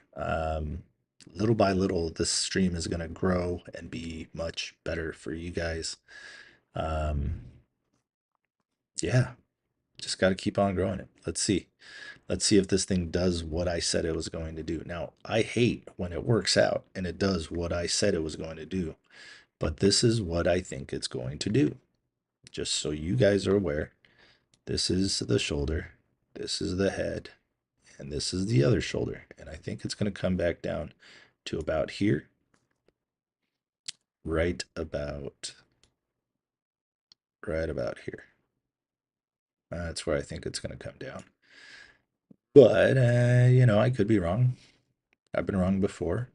Little by little, this stream is going to grow and be much better for you guys. Yeah, just got to keep on growing it. Let's see. Let's see if this thing does what I said it was going to do. Now, I hate when it works out and it does what I said it was going to do, but this is what I think it's going to do. Just so you guys are aware, this is the shoulder, this is the head, and this is the other shoulder. And I think it's going to come back down to about here. Right about here. That's where I think it's going to come down. But, I could be wrong. I've been wrong before.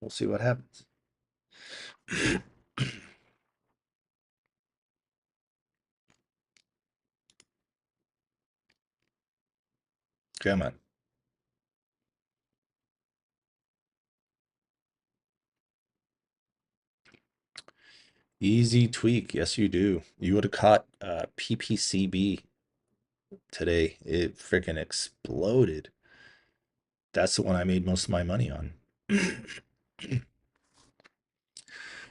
We'll see what happens. Come on. Easy tweak. Yes, you do. You would have caught PPCB today. It freaking exploded. That's the one I made most of my money on.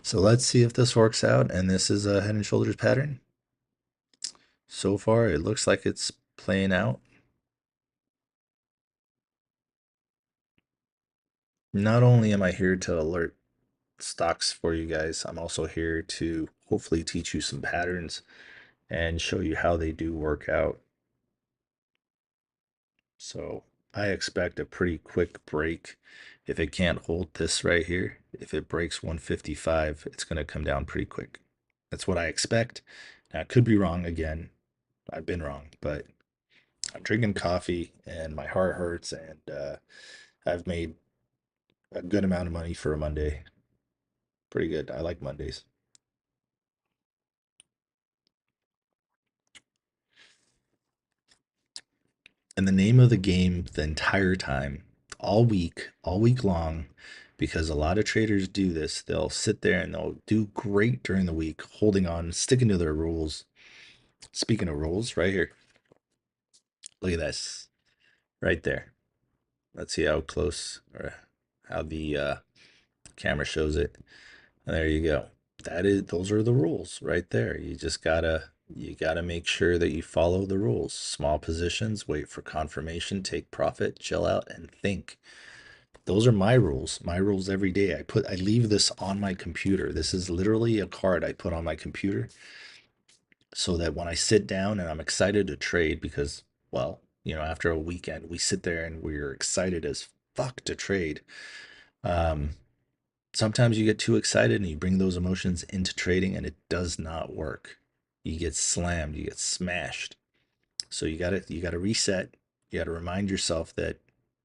So let's see if this works out. And this is a head and shoulders pattern. So far, it looks like it's playing out. Not only am I here to alert stocks for you guys, I'm also here to hopefully teach you some patterns and show you how they do work out. So I expect a pretty quick break. If it can't hold this right here, if it breaks 155, it's going to come down pretty quick. That's what I expect. Now, I could be wrong again. I've been wrong, but I'm drinking coffee and my heart hurts, and I've made a good amount of money for a Monday. Pretty good. I like Mondays. And the name of the game the entire time, all week long, because a lot of traders do this. They'll sit there and they'll do great during the week, holding on, sticking to their rules. Speaking of rules, right here, look at this, right there. Let's see how close or how the camera shows it. And there you go. Those are the rules right there. You gotta make sure that you follow the rules. Small positions, wait for confirmation, take profit, chill out, and think. Those are my rules. My rules every day. I leave this on my computer. This is literally a card I put on my computer so that when I sit down and I'm excited to trade, because, well, after a weekend, we sit there and we're excited as fuck to trade. Sometimes you get too excited and you bring those emotions into trading and it does not work. You get slammed, you get smashed. So you gotta reset. You gotta remind yourself that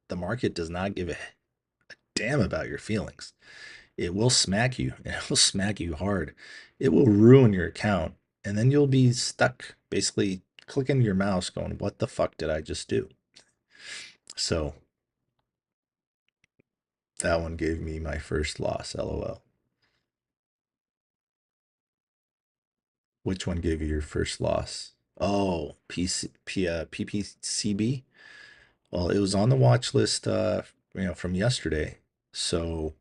the market does not give a damn about your feelings. it will smack you, and it will smack you hard. It will ruin your account, and then you'll be stuck basically clicking your mouse going, what the fuck did I just do? So that one gave me my first loss, LOL. Which one gave you your first loss? Oh, PPCB. Well, it was on the watch list, from yesterday. So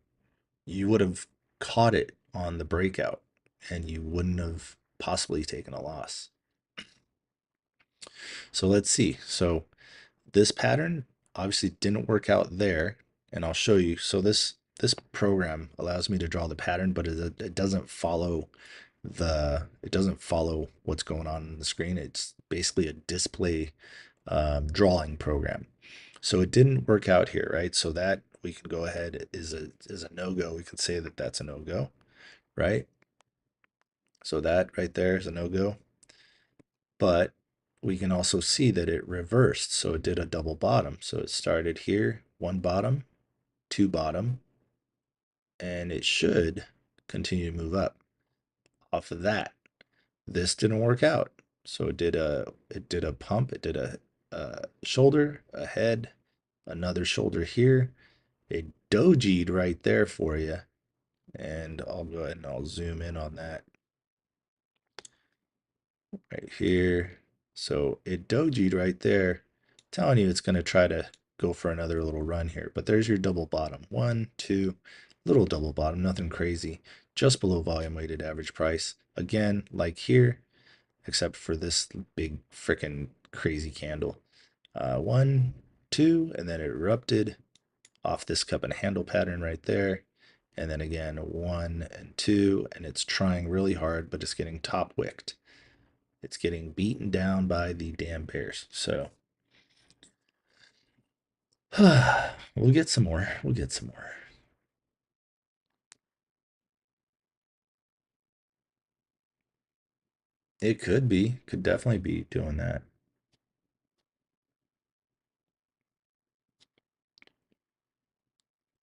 you would have caught it on the breakout, and you wouldn't have possibly taken a loss. So let's see. So this pattern obviously didn't work out there, and I'll show you. So this program allows me to draw the pattern, but it doesn't follow what's going on the screen. It's basically a display drawing program. So it didn't work out here, right? So that we can go ahead is a no-go. We can say that that's a no-go, right? So that right there is a no-go. But we can also see that it reversed. So it did a double bottom. So it started here, one bottom, two bottom, and it should continue to move up off of that. This didn't work out. So it did a pump, it did a shoulder, a head, another shoulder here. It dojied right there for you. And I'll go ahead and I'll zoom in on that right here. So it dojied right there, telling you it's going to try to go for another little run here. But there's your double bottom. 1, 2, little double bottom, nothing crazy, just below volume weighted average price. Again, like here, except for this big freaking crazy candle. 1, 2, and then it erupted off this cup and handle pattern right there. And then again, 1 and 2, and it's trying really hard, but it's getting top wicked. It's getting beaten down by the damn bears. So we'll get some more. We'll get some more. It could be. Could definitely be doing that.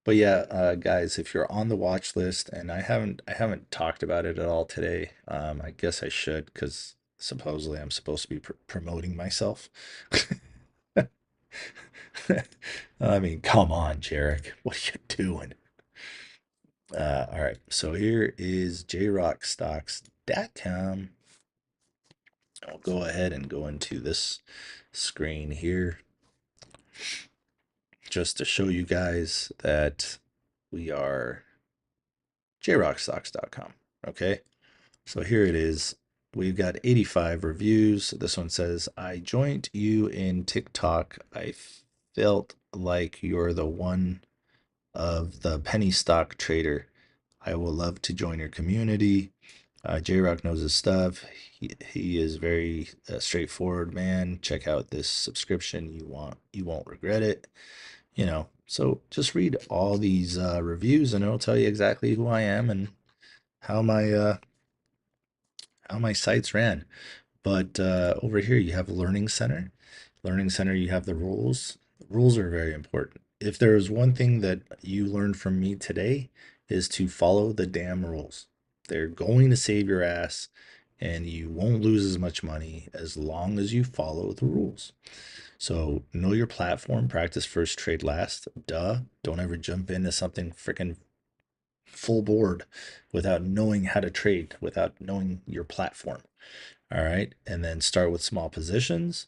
But yeah, guys, if you're on the watch list, and I haven't talked about it at all today. I guess I should, because supposedly I'm supposed to be promoting myself. I mean, come on, Jarek, what are you doing? All right, so here is jrockstocks.com. I'll go ahead and go into this screen here just to show you guys that we are jrockstocks.com. Okay, so here it is. We've got 85 reviews. This one says, I joined you in TikTok. I felt like you're the one of the penny stock trader. I will love to join your community. J-Rock knows his stuff. He is very straightforward, man. Check out this subscription. You won't regret it. So just read all these reviews, and it'll tell you exactly who I am and how my sites ran. But over here you have Learning Center. Learning Center, you have the rules. Rules are very important. If there is one thing that you learned from me today, is to follow the damn rules. They're going to save your ass, and you won't lose as much money as long as you follow the rules. So know your platform, practice first, trade last. Duh. Don't ever jump into something freaking full board without knowing how to trade, without knowing your platform. All right. And then start with small positions.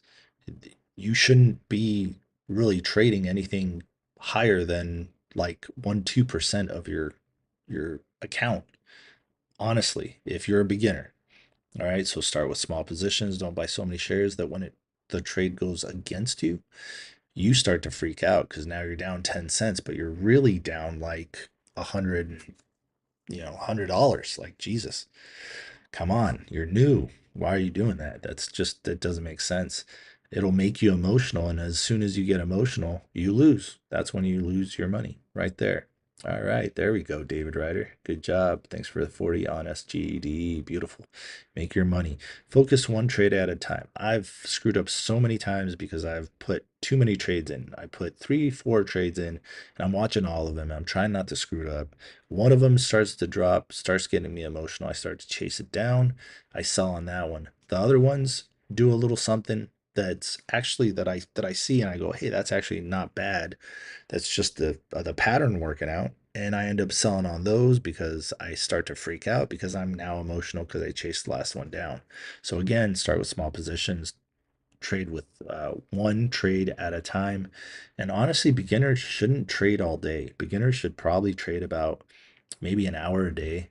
You shouldn't be really trading anything higher than like 1-2% of your account, honestly, if you're a beginner. All right, so start with small positions. Don't buy so many shares that when the trade goes against you, you start to freak out, because now you're down 10 cents, but you're really down like $100. Like, Jesus, come on, you're new. Why are you doing that? That doesn't make sense. It'll make you emotional, and as soon as you get emotional, you lose. That's when you lose your money right there. All right, there we go, David Ryder. Good job. Thanks for the 40 on SGD. Beautiful. Make your money. Focus one trade at a time. I've screwed up so many times because I've put too many trades in. I put 3, 4 trades in, and I'm watching all of them. I'm trying not to screw it up. One of them starts to drop, starts getting me emotional. I start to chase it down. I sell on that one. The other ones do a little something that's actually that I see and I go, hey, that's actually not bad. That's just the pattern working out, and I end up selling on those because I start to freak out because I'm now emotional because I chased the last one down. So again, start with small positions, trade with one trade at a time, and honestly, beginners shouldn't trade all day. Beginners should probably trade about maybe an hour a day,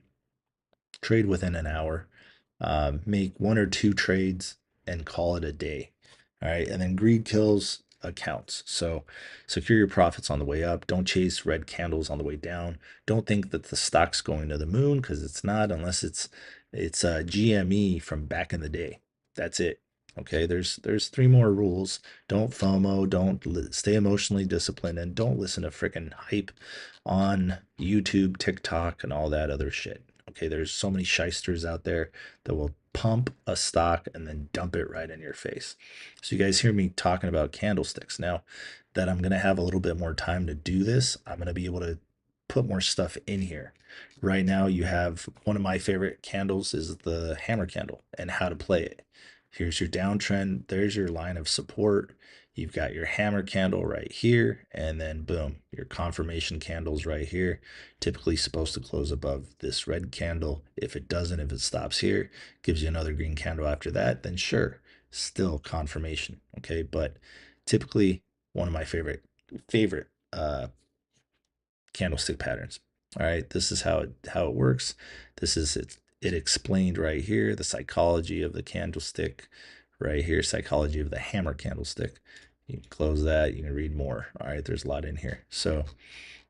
trade within an hour, make 1 or 2 trades and call it a day. All right. And then greed kills accounts. So secure your profits on the way up. Don't chase red candles on the way down. Don't think that the stock's going to the moon because it's not, unless it's a GME from back in the day. That's it. Okay, there's 3 more rules. Don't FOMO, stay emotionally disciplined, and don't listen to freaking hype on YouTube, TikTok, and all that other shit. Okay, there's so many shysters out there that will pump a stock and then dump it right in your face. So you guys hear me talking about candlesticks. Now that I'm going to have a little bit more time to do this, I'm going to be able to put more stuff in here. Right now you have one of my favorite candles is the hammer candle and how to play it. Here's your downtrend. There's your line of support. You've got your hammer candle right here, and then boom, your confirmation candles right here. Typically supposed to close above this red candle. If it doesn't, if it stops here, gives you another green candle after that, then sure, still confirmation. Okay, but typically one of my favorite candlestick patterns. All right, this is how it works. This is it explained right here, the psychology of the candlestick right here, psychology of the hammer candlestick. You can close that, you can read more. All right, there's a lot in here. So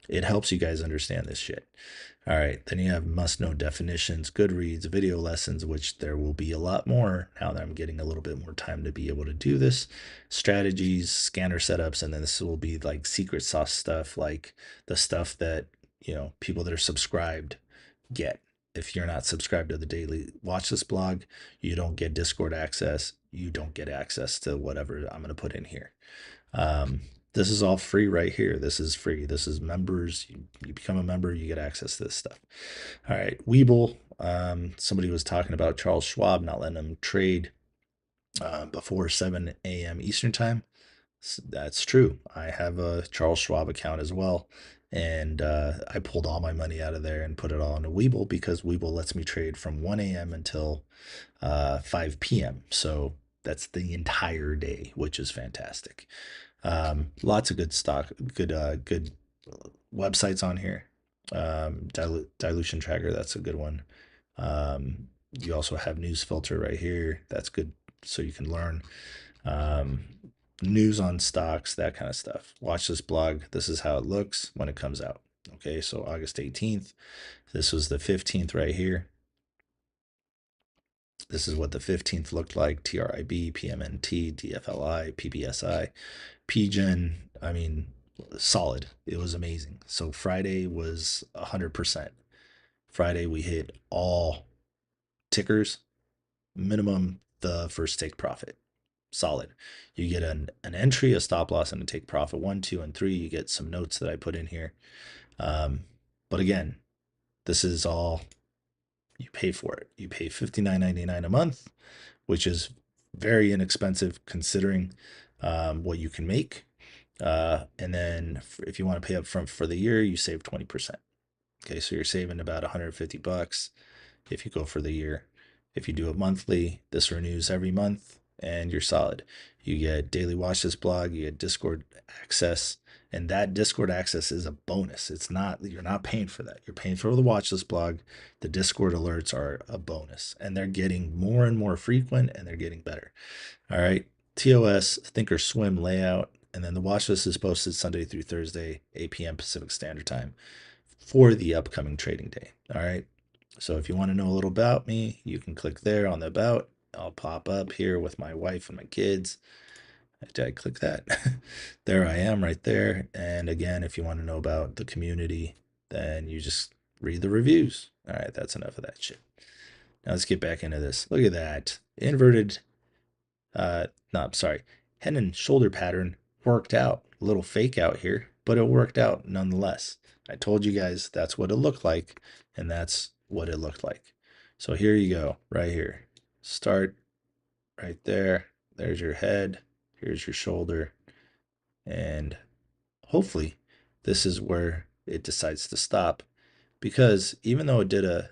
it helps you guys understand this shit. All right, then you have must-know definitions, good reads, video lessons, which there will be a lot more now that I'm getting a little bit more time to be able to do this, strategies, scanner setups, and then this will be like secret sauce stuff, like the stuff that, people that are subscribed get. If you're not subscribed to the daily watch this blog, you don't get Discord access, you don't get access to whatever I'm going to put in here. This is all free right here. This is free. This is members. You become a member, you get access to this stuff. All right, Webull. Somebody was talking about Charles Schwab not letting them trade before 7 a.m. Eastern time. That's true. I have a Charles Schwab account as well, and I pulled all my money out of there and put it all into Webull because Webull lets me trade from 1 a.m. until 5 p.m. So that's the entire day, which is fantastic. Lots of good stock, good websites on here. Dilution tracker, that's a good one. You also have news filter right here. That's good, so you can learn news on stocks, that kind of stuff. Watch this blog. This is how it looks when it comes out. Okay, so August 18th. This was the 15th right here. This is what the 15th looked like. TRIB, PMNT, DFLI, PBSI, PGen. I mean, solid. It was amazing. So Friday was 100%. Friday we hit all tickers, minimum the first take profit. Solid. You get an entry, a stop loss, and a take profit 1, 2, and 3. You get some notes that I put in here. But again, this is all you pay for it. You pay $59.99 a month, which is very inexpensive considering what you can make. And then if you want to pay up front for the year, you save 20%. Okay, so you're saving about $150 if you go for the year. If you do it monthly, this renews every month and you're solid. You get daily watch this blog, you get Discord access, and that Discord access is a bonus. You're not paying for that. You're paying for the watch this blog. The Discord alerts are a bonus, and they're getting more and more frequent, and they're getting better. All right, TOS, Thinkorswim layout, and then the watch list is posted Sunday through Thursday, 8 p.m. Pacific Standard Time for the upcoming trading day. All right, so if you want to know a little about me, you can click there on the about. I'll pop up here with my wife and my kids. Did I click that? There I am right there. And again, if you want to know about the community, then you just read the reviews. All right, that's enough of that shit. Now let's get back into this. Look at that. Inverted, head and shoulder pattern worked out. A little fake out here, but it worked out nonetheless. I told you guys that's what it looked like, and that's what it looked like. So here you go, right here. Start right there. There's your head. Here's your shoulder. And hopefully this is where it decides to stop, because even though it did a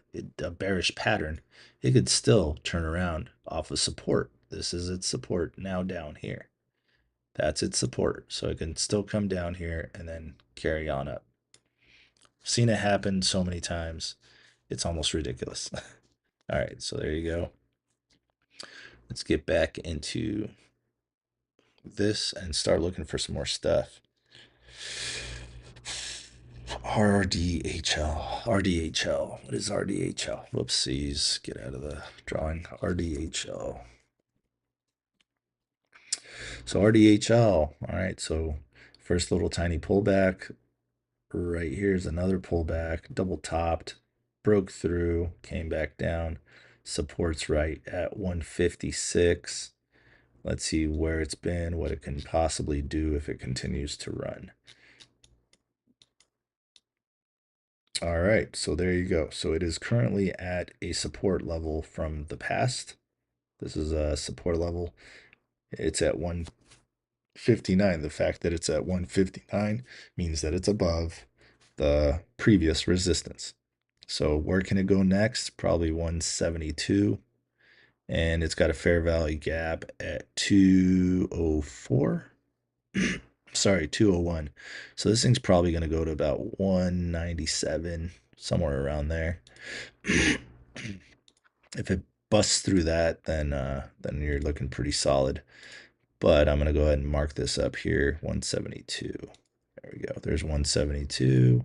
bearish pattern, it could still turn around off of support. This is its support now down here. That's its support. So it can still come down here and then carry on up. I've seen it happen so many times. It's almost ridiculous. All right, so there you go. Let's get back into this and start looking for some more stuff. RDHL. What is RDHL? Whoopsies. Get out of the drawing. RDHL. So RDHL. All right. So first little tiny pullback. Right here's another pullback. Double topped. Broke through. Came back down. Supports right at 156. Let's see where it's been, what it can possibly do if it continues to run. All right, so there you go. So it is currently at a support level from the past. This is a support level. It's at 159. The fact that it's at 159 means that it's above the previous resistance. So where can it go next? Probably 172. And it's got a fair value gap at 204. Sorry, 201. So this thing's probably going to go to about 197, somewhere around there. If it busts through that, then you're looking pretty solid. But I'm going to go ahead and mark this up here, 172. There we go. There's 172.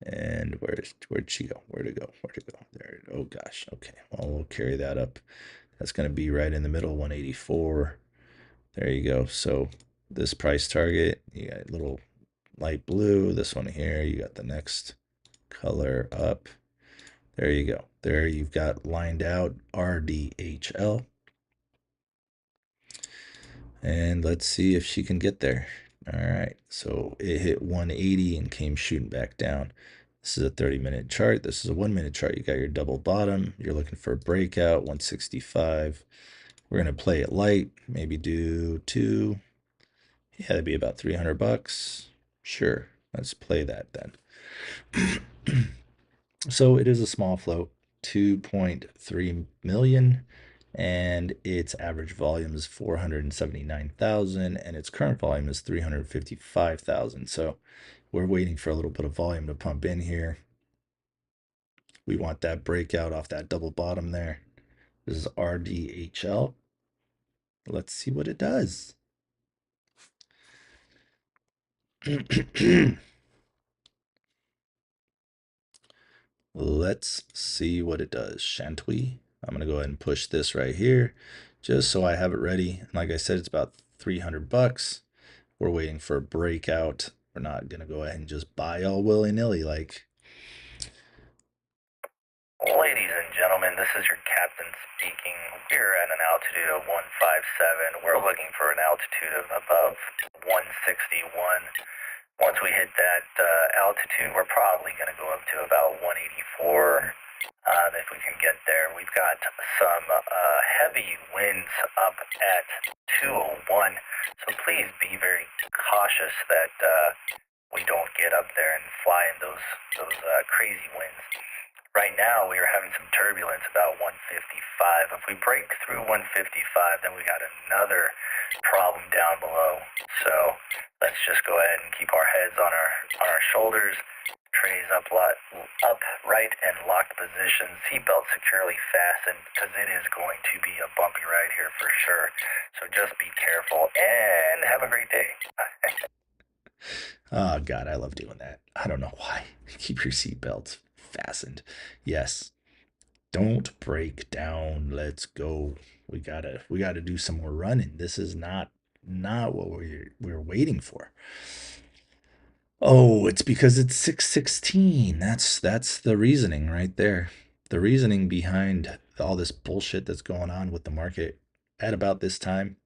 And where'd she go? Where'd it go? Where'd it go? There. Oh gosh. Okay. Well, we'll carry that up. That's going to be right in the middle, 184. There you go. So this price target, you got a little light blue. This one here, you got the next color up. There you go. There you've got lined out RDHL. And let's see if she can get there. All right, so it hit 180 and came shooting back down. This is a 30-minute chart. This is a 1-minute chart. You got your double bottom. You're looking for a breakout, 165. We're going to play it light, maybe do 2. Yeah, that'd be about $300. Sure, let's play that then. So it is a small float, 2.3 million, and its average volume is 479,000, and its current volume is 355,000. So we're waiting for a little bit of volume to pump in here. We want that breakout off that double bottom there. This is RDHL. Let's see what it does. Let's see what it does, shan't we? I'm going to go ahead and push this right here just so I have it ready. And like I said, it's about $300. We're waiting for a breakout. We're not going to go ahead and just buy all willy-nilly like. Ladies and gentlemen, this is your captain speaking. We're at an altitude of 157. We're looking for an altitude of above 161. Once we hit that altitude, we're probably going to go up to about 184. If we can get there, we've got some heavy winds up at 201. So please be very cautious that we don't get up there and fly in those crazy winds. Right now, we are having some turbulence about 155. If we break through 155, then we got another problem down below. So let's just go ahead and keep our heads on our shoulders, trays upright and locked position, seatbelt securely fastened, because it is going to be a bumpy ride here for sure. So just be careful and have a great day. Oh God, I love doing that. I don't know why. Keep your seatbelts fastened. Yes. Don't break down. Let's go. We gotta do some more running. This is not what we're waiting for. Oh, it's because it's 616. That's the reasoning right there. The reasoning behind all this bullshit that's going on with the market at about this time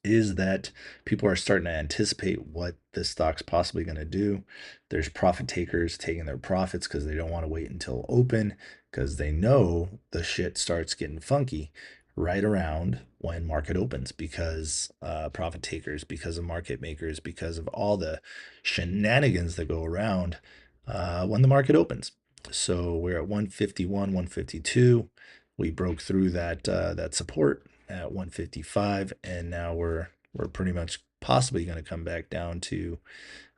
is that people are starting to anticipate what this stock's possibly going to do. There's profit takers taking their profits because they don't want to wait until open because they know the shit starts getting funky right around when market opens because profit takers, because of market makers, because of all the shenanigans that go around when the market opens. So we're at 151, 152. We broke through that support at 155, and now we're pretty much possibly going to come back down to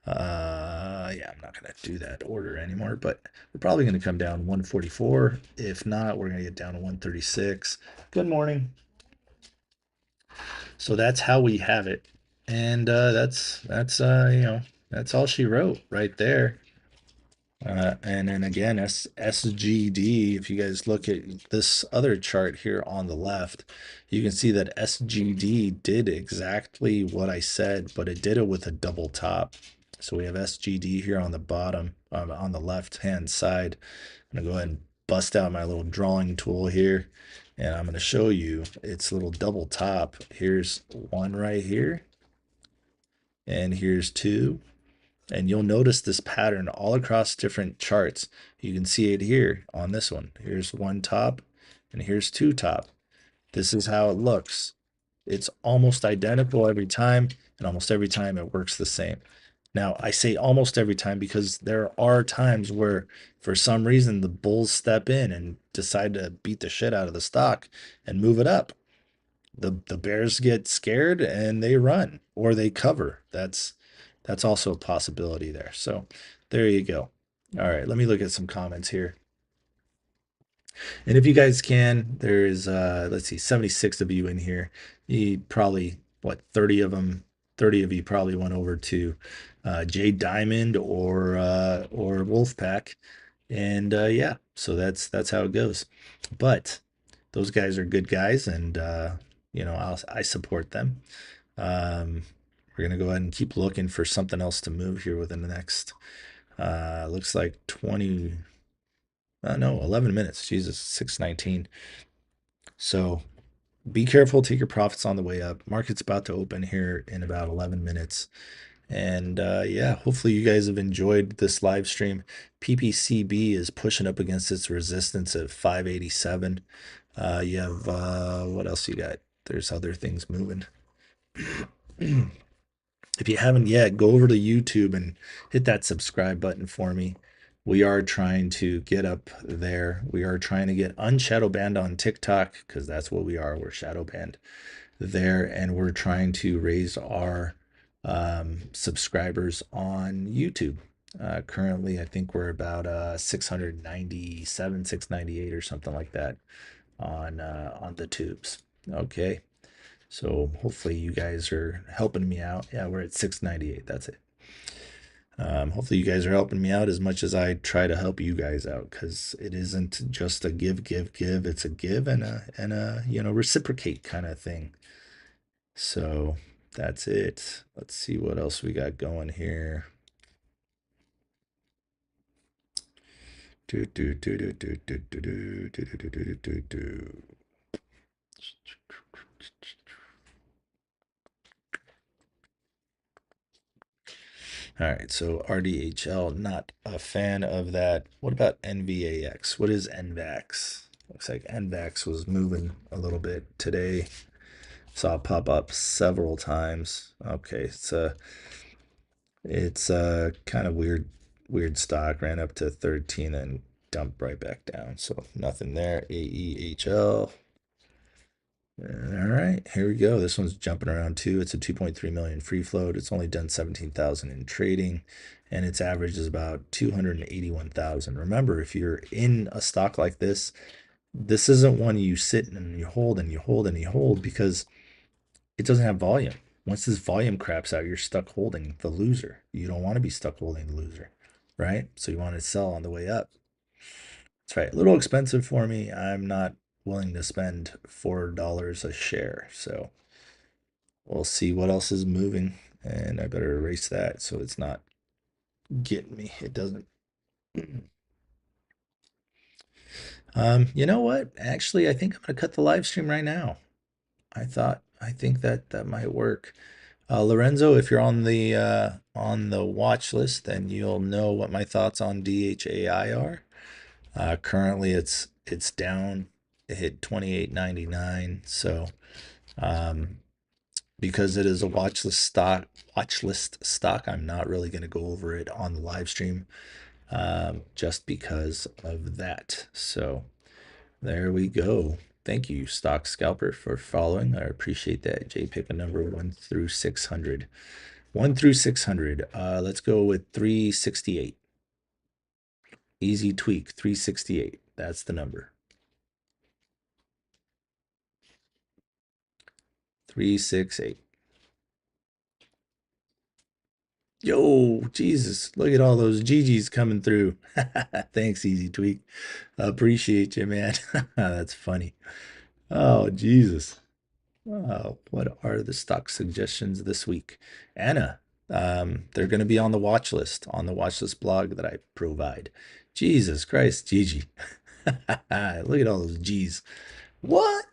yeah, I'm not going to do that order anymore, but we're probably going to come down 144. If not, we're going to get down to 136. Good morning. So that's how we have it, and that's you know, that's all she wrote right there. And then again, SGD, if you guys look at this other chart here on the left, you can see that SGD did exactly what I said, but it did it with a double top. So we have SGD here on the bottom, on the left-hand side. I'm gonna go ahead and bust out my little drawing tool here, and I'm gonna show you its little double top. Here's one right here, and here's two. And you'll notice this pattern all across different charts. You can see it here on this one. Here's one top and here's two top. This is how it looks. It's almost identical every time, and almost every time it works the same. Now, I say almost every time because there are times where, for some reason, the bulls step in and decide to beat the shit out of the stock and move it up. The bears get scared and they run or they cover. That's also a possibility there. So there you go. All right, let me look at some comments here. And if you guys can, there's let's see, 76 of you in here. You probably, what, 30 of them, 30 of you probably went over to J Diamond or Wolfpack. And yeah, so that's how it goes. But those guys are good guys, and you know, I support them. We're gonna go ahead and keep looking for something else to move here within the next looks like 20 no, 11 minutes. Jesus, 6:19. So be careful, take your profits on the way up. Market's about to open here in about 11 minutes. And yeah, hopefully you guys have enjoyed this live stream. PPCB is pushing up against its resistance at 587. You have what else you got? There's other things moving. If you haven't yet, go over to YouTube and hit that subscribe button for me. We are trying to get up there. We are trying to get unshadow banned on TikTok because that's what we are. We're shadow banned there, and we're trying to raise our subscribers on YouTube. Currently, I think we're about 697, 698 or something like that on the tubes. Okay. So hopefully you guys are helping me out. Yeah, we're at 698. That's it. Hopefully you guys are helping me out as much as I try to help you guys out, because it isn't just a give. It's a give and a you know, reciprocate kind of thing. So that's it. Let's see what else we got going here. All right, so RDHL, not a fan of that. What about NVAX? What is NVAX? Looks like NVAX was moving a little bit today. Saw it pop up several times. Okay, it's a kind of weird stock. Ran up to 13 and dumped right back down. So nothing there. AEHL. All right, here we go. This one's jumping around too. It's a 2.3 million free float. It's only done 17,000 in trading, and its average is about 281,000. Remember, if you're in a stock like this isn't one you sit and you hold and you hold and you hold because it doesn't have volume. Once this volume craps out, you're stuck holding the loser. You don't want to be stuck holding the loser, right? So you want to sell on the way up. That's right. A little expensive for me. I'm not willing to spend $4 a share. So we'll see what else is moving. And I better erase that so it's not get me. It doesn't. You know what? Actually, I think I'm gonna cut the live stream right now. I think that that might work. Lorenzo, if you're on the watch list, then you'll know what my thoughts on DHAI are. Currently, it's down. It hit 28.99. So, um, because it is a watch list stock, I'm not really going to go over it on the live stream, just because of that. So there we go. Thank you, Stock Scalper, for following. I appreciate that. JPIC number 1 through 600. 1 through 600. Let's go with 368. Easy tweak, 368. That's the number. 368. Yo, Jesus, look at all those GGs coming through. Thanks, Easy Tweak. Appreciate you, man. That's funny. Oh, Jesus. Oh, what are the stock suggestions this week? Anna, they're going to be on the watch list blog that I provide. Jesus Christ, Gigi. Look at all those G's. What?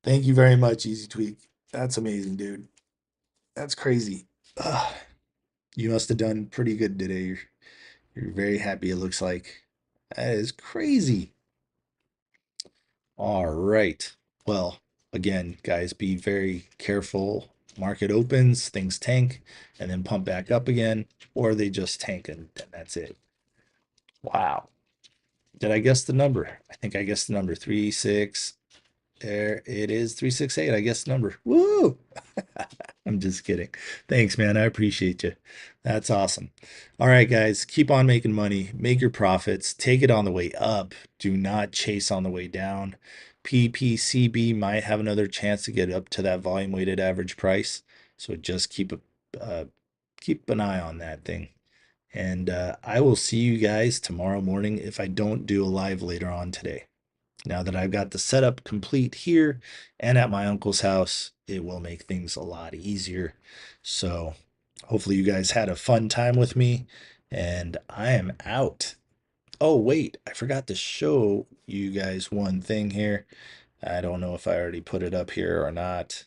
Thank you very much, Easy Tweak. That's amazing, dude. That's crazy. Ugh, you must have done pretty good today. You're very happy, it looks like. That is crazy. All right. Well, again, guys, be very careful. Market opens, things tank, and then pump back up again, or they just tank and that's it. Wow. Did I guess the number? I think I guessed the number 36. There it is, 368. I guess the number. Woo! I'm just kidding. Thanks, man. I appreciate you. That's awesome. All right, guys, keep on making money, make your profits, take it on the way up. Do not chase on the way down. PPCB might have another chance to get up to that volume weighted average price. So just keep an eye on that thing. And I will see you guys tomorrow morning if I don't do a live later on today. Now that I've got the setup complete here and at my uncle's house, it will make things a lot easier. So hopefully you guys had a fun time with me, and I am out. Oh, wait, I forgot to show you guys one thing here. I don't know if I already put it up here or not.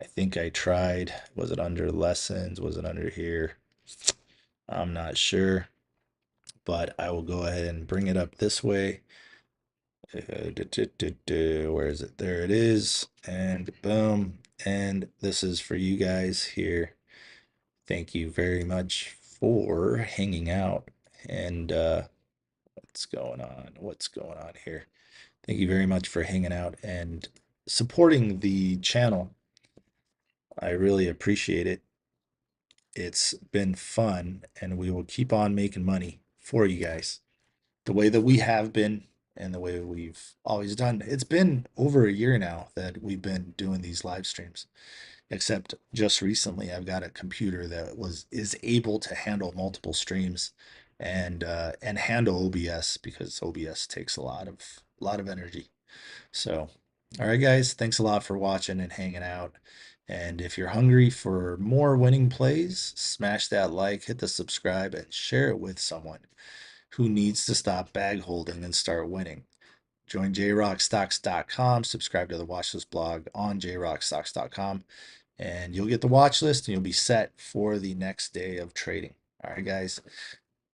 I think I tried. Was it under lessons? Was it under here? I'm not sure, but I will go ahead and bring it up this way. Where is it? There it is. And boom. And this is for you guys here. Thank you very much for hanging out. And what's going on? What's going on here? Thank you very much for hanging out and supporting the channel. I really appreciate it. It's been fun, and we will keep on making money for you guys the way that we have been and the way we've always done. It's been over a year now that we've been doing these live streams, except just recently I've got a computer that is able to handle multiple streams and handle OBS, because OBS takes a lot of energy. So, all right, guys, thanks a lot for watching and hanging out. And if you're hungry for more winning plays, smash that like, hit the subscribe, and share it with someone who needs to stop bag holding and start winning. Join jrockstocks.com, subscribe to the watchlist blog on jrockstocks.com, and you'll get the watch list and you'll be set for the next day of trading. All right, guys,